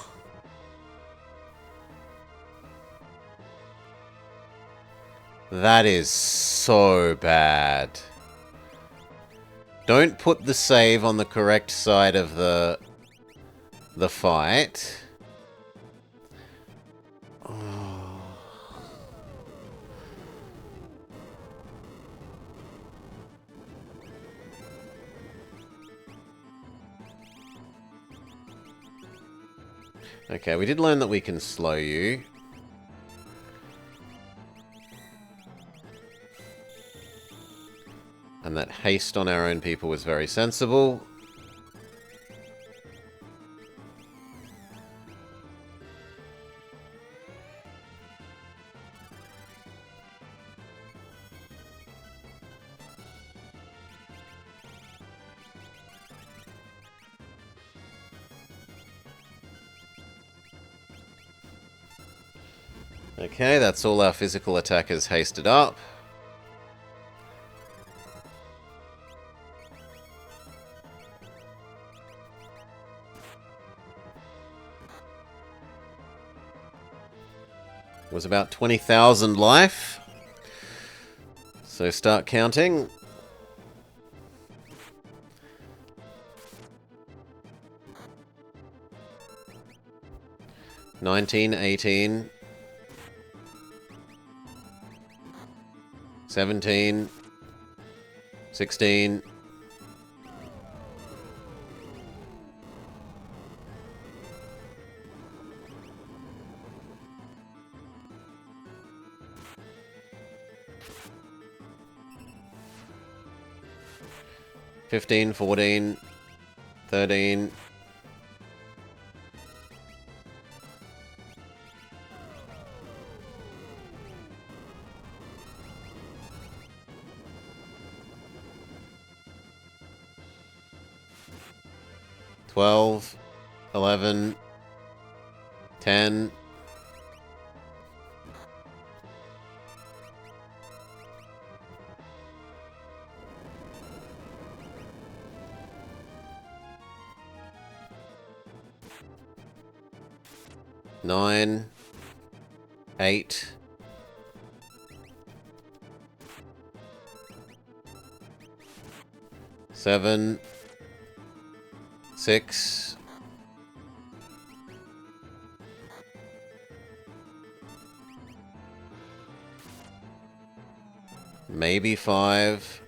That is so bad. Don't put the save on the correct side of the fight. Okay, we did learn that we can slow you. And that haste on our own people was very sensible. Okay, that's all our physical attackers hasted up. It was about 20,000 life. So start counting. $19, $18, $17, $16, $15, $14, $13, $12, $11, $10, $9, $8, $7, $6, Maybe 5.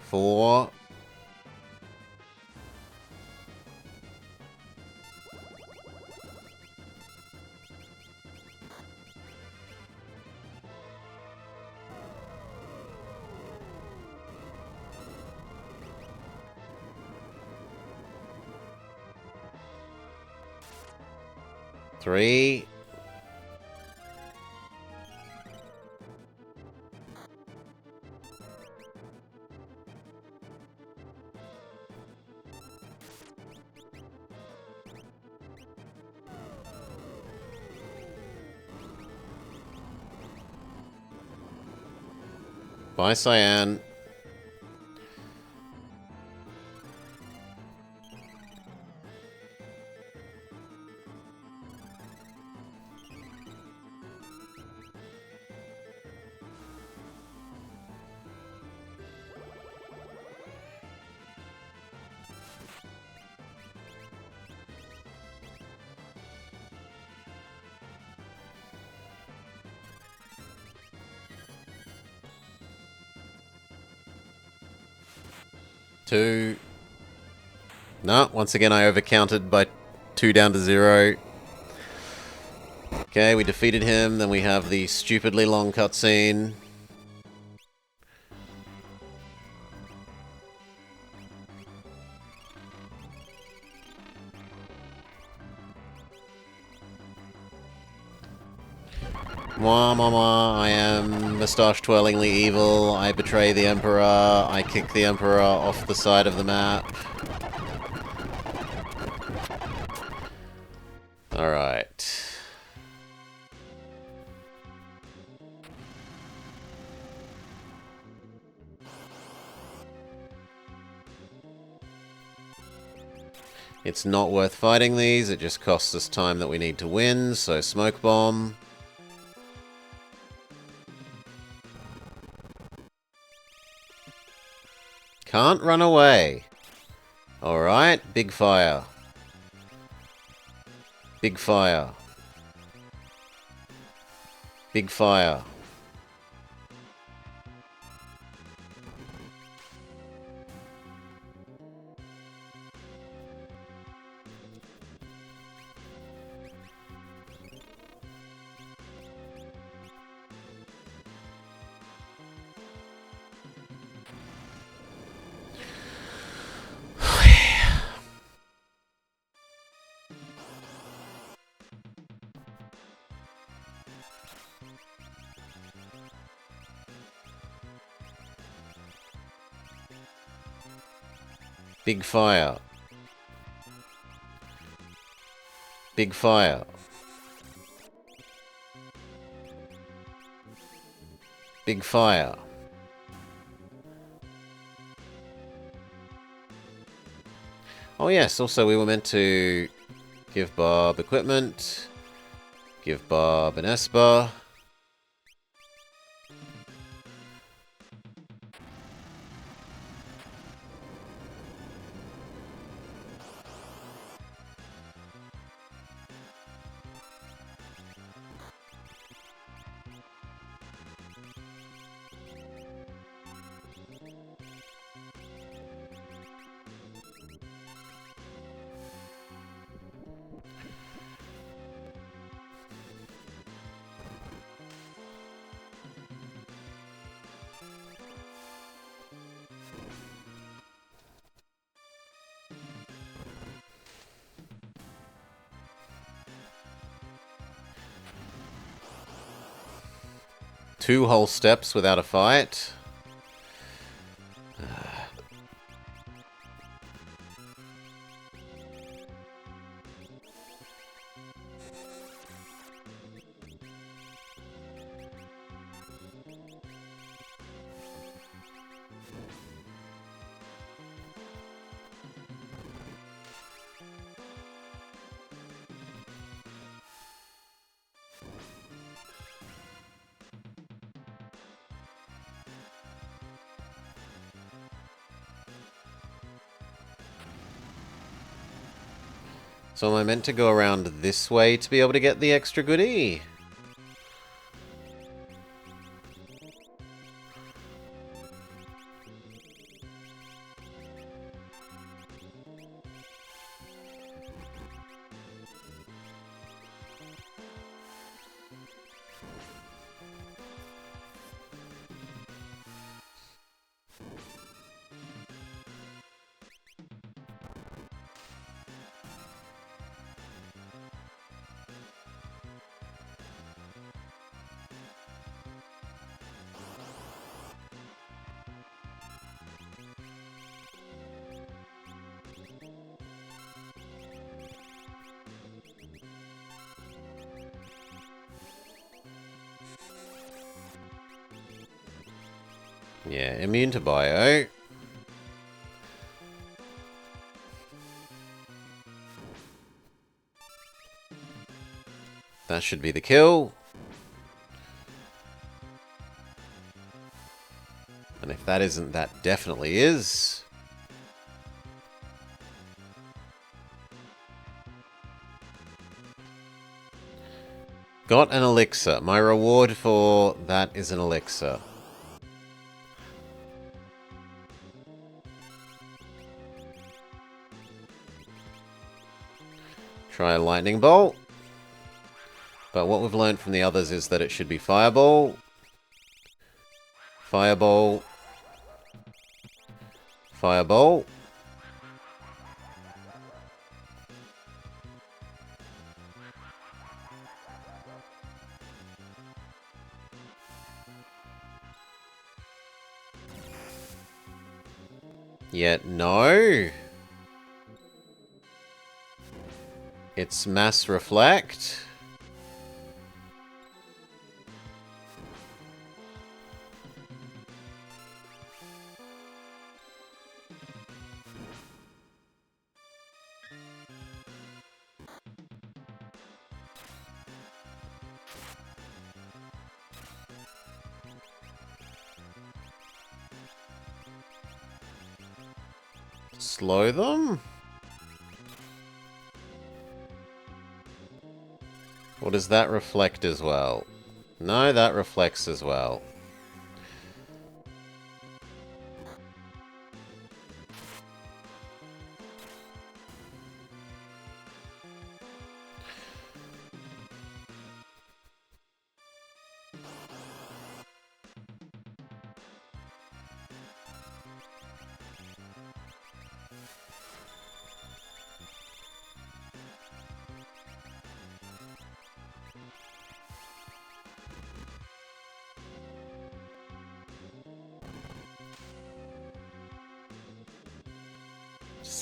Four. Three. Bye, Cyan. Two. No, once again I overcounted by 2 down to 0. Okay, we defeated him, then we have the stupidly long cutscene. Mwah, mwah, mwah, I am moustache-twirlingly evil, I betray the Emperor, I kick the Emperor off the side of the map. Alright. It's not worth fighting these, it just costs us time that we need to win, so Smoke Bomb. Can't run away. Alright, Big Fire. Big Fire. Big Fire. Big Fire. Big Fire. Big Fire. Oh yes, also we were meant to give Bob equipment, give Bob an Esper. Two whole steps without a fight. So am I meant to go around this way to be able to get the extra goodie? Yeah, immune to bio. That should be the kill. And if that isn't, that definitely is. Got an elixir. My reward for that is an elixir. Try a lightning bolt. But what we've learned from the others is that it should be fireball. Fireball. Fireball. Yet no. It's mass reflect. Slow them? Or does that reflect as well? No, that reflects as well.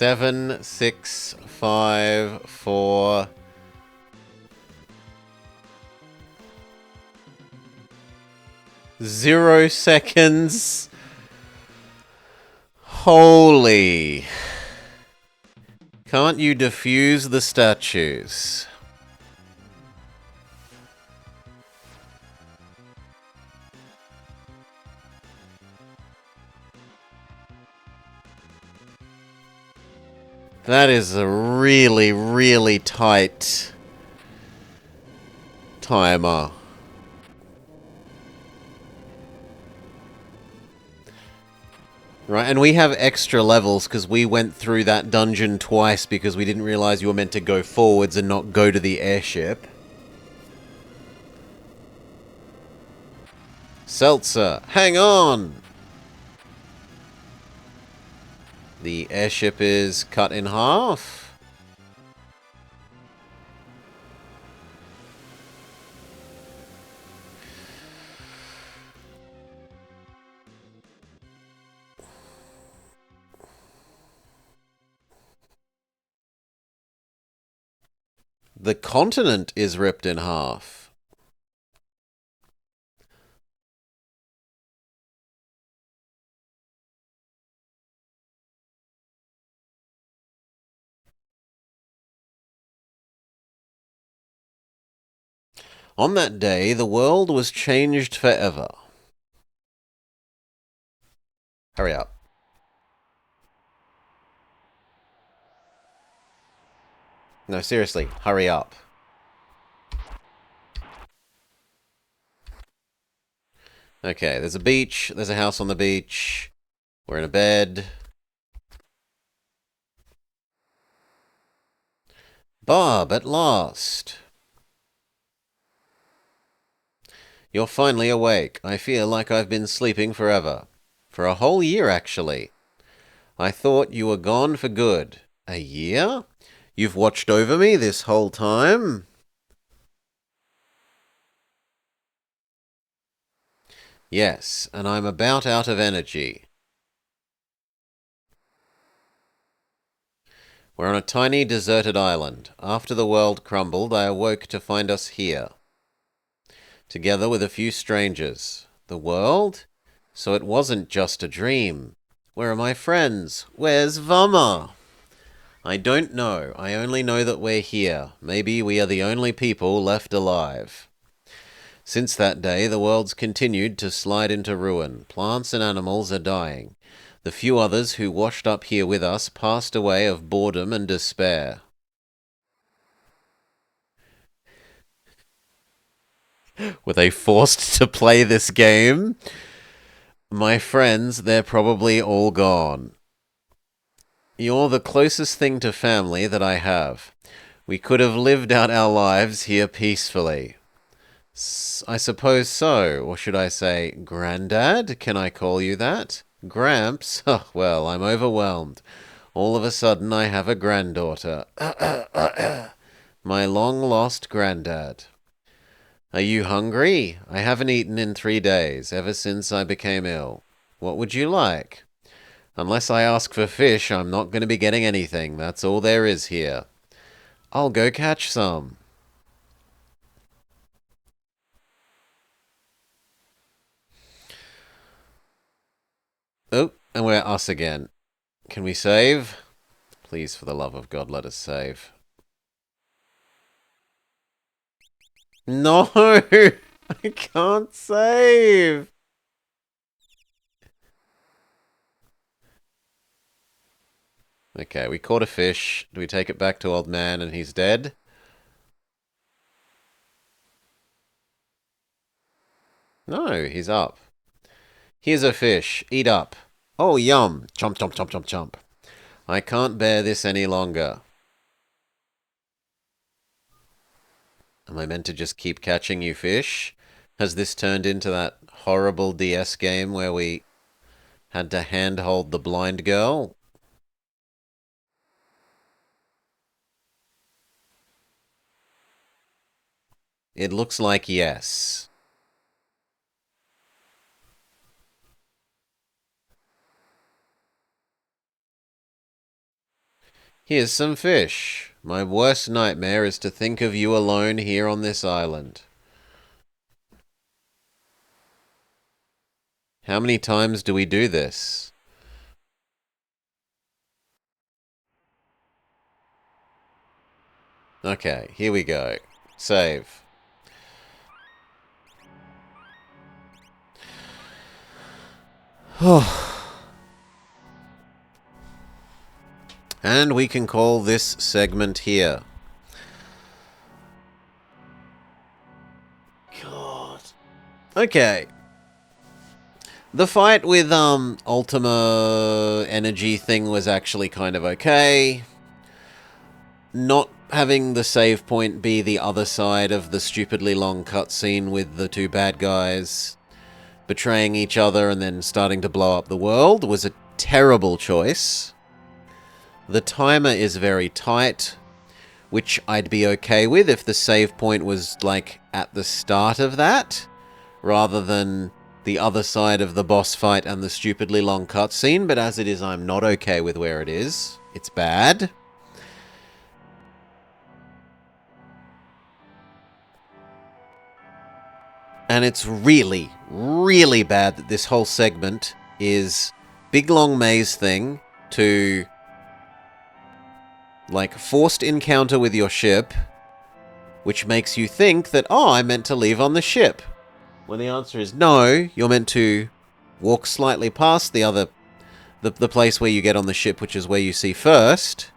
Seven, 6, 5, 4... 0 seconds. Holy. Can't you defuse the statues? That is a really, really tight timer. Right, and we have extra levels because we went through that dungeon twice because we didn't realize you were meant to go forwards and not go to the airship. Seltzer, hang on! The airship is cut in half. The continent is ripped in half. On that day, the world was changed forever. Hurry up. No, seriously, hurry up. Okay, there's a beach. There's a house on the beach. We're in a bed. Bob, at last. You're finally awake. I feel like I've been sleeping forever. For a whole year, actually. I thought you were gone for good. A year? You've watched over me this whole time? Yes, and I'm about out of energy. We're on a tiny deserted island. After the world crumbled, I awoke to find us here. Together with a few strangers. The world? So it wasn't just a dream. Where are my friends? Where's Vama? I don't know. I only know that we're here. Maybe we are the only people left alive. Since that day, the world's continued to slide into ruin. Plants and animals are dying. The few others who washed up here with us passed away of boredom and despair. Were they forced to play this game? My friends, they're probably all gone. You're the closest thing to family that I have. We could have lived out our lives here peacefully. I suppose so, or should I say, Grandad? Can I call you that? Gramps? Oh, well, I'm overwhelmed. All of a sudden I have a granddaughter. My long-lost Grandad. Are you hungry? I haven't eaten in 3 days, ever since I became ill. What would you like? Unless I ask for fish, I'm not going to be getting anything. That's all there is here. I'll go catch some. Oh, and we're us again. Can we save? Please, for the love of God, let us save. No! I can't save! Okay, we caught a fish. Do we take it back to Old Man and he's dead? No, he's up. Here's a fish. Eat up. Oh, yum. Chomp, chomp, chomp, chomp, chomp. I can't bear this any longer. Am I meant to just keep catching you fish? Has this turned into that horrible DS game where we had to handhold the blind girl? It looks like yes. Here's some fish. My worst nightmare is to think of you alone here on this island. How many times do we do this? Okay, here we go. Save. And we can call this segment here. God. Okay. The fight with Ultima Energy thing was actually kind of okay. Not having the save point be the other side of the stupidly long cutscene with the two bad guys betraying each other and then starting to blow up the world was a terrible choice. The timer is very tight, which I'd be okay with if the save point was, like, at the start of that, rather than the other side of the boss fight and the stupidly long cutscene, but as it is, I'm not okay with where it is. It's bad. And it's really, really bad that this whole segment is big long maze thing to, like, forced encounter with your ship, which makes you think that, oh, I'm meant to leave on the ship. When the answer is no, you're meant to walk slightly past the place where you get on the ship, which is where you see first,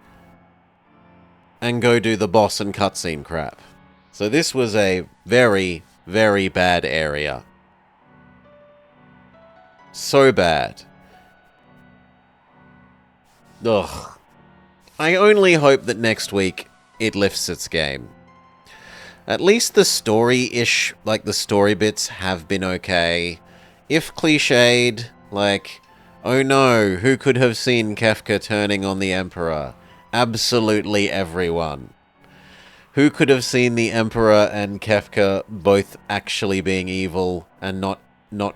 and go do the boss and cutscene crap. So this was a very, very bad area. So bad. Ugh. I only hope that next week it lifts its game. At least the story-ish, like the story bits, have been okay. If cliched, like, oh no, who could have seen Kefka turning on the Emperor? Absolutely everyone. Who could have seen the Emperor and Kefka both actually being evil and not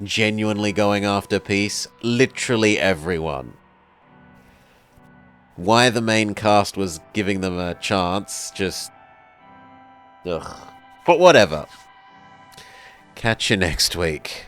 genuinely going after peace? Literally everyone. Why the main cast was giving them a chance, just... ugh. But whatever. Catch you next week.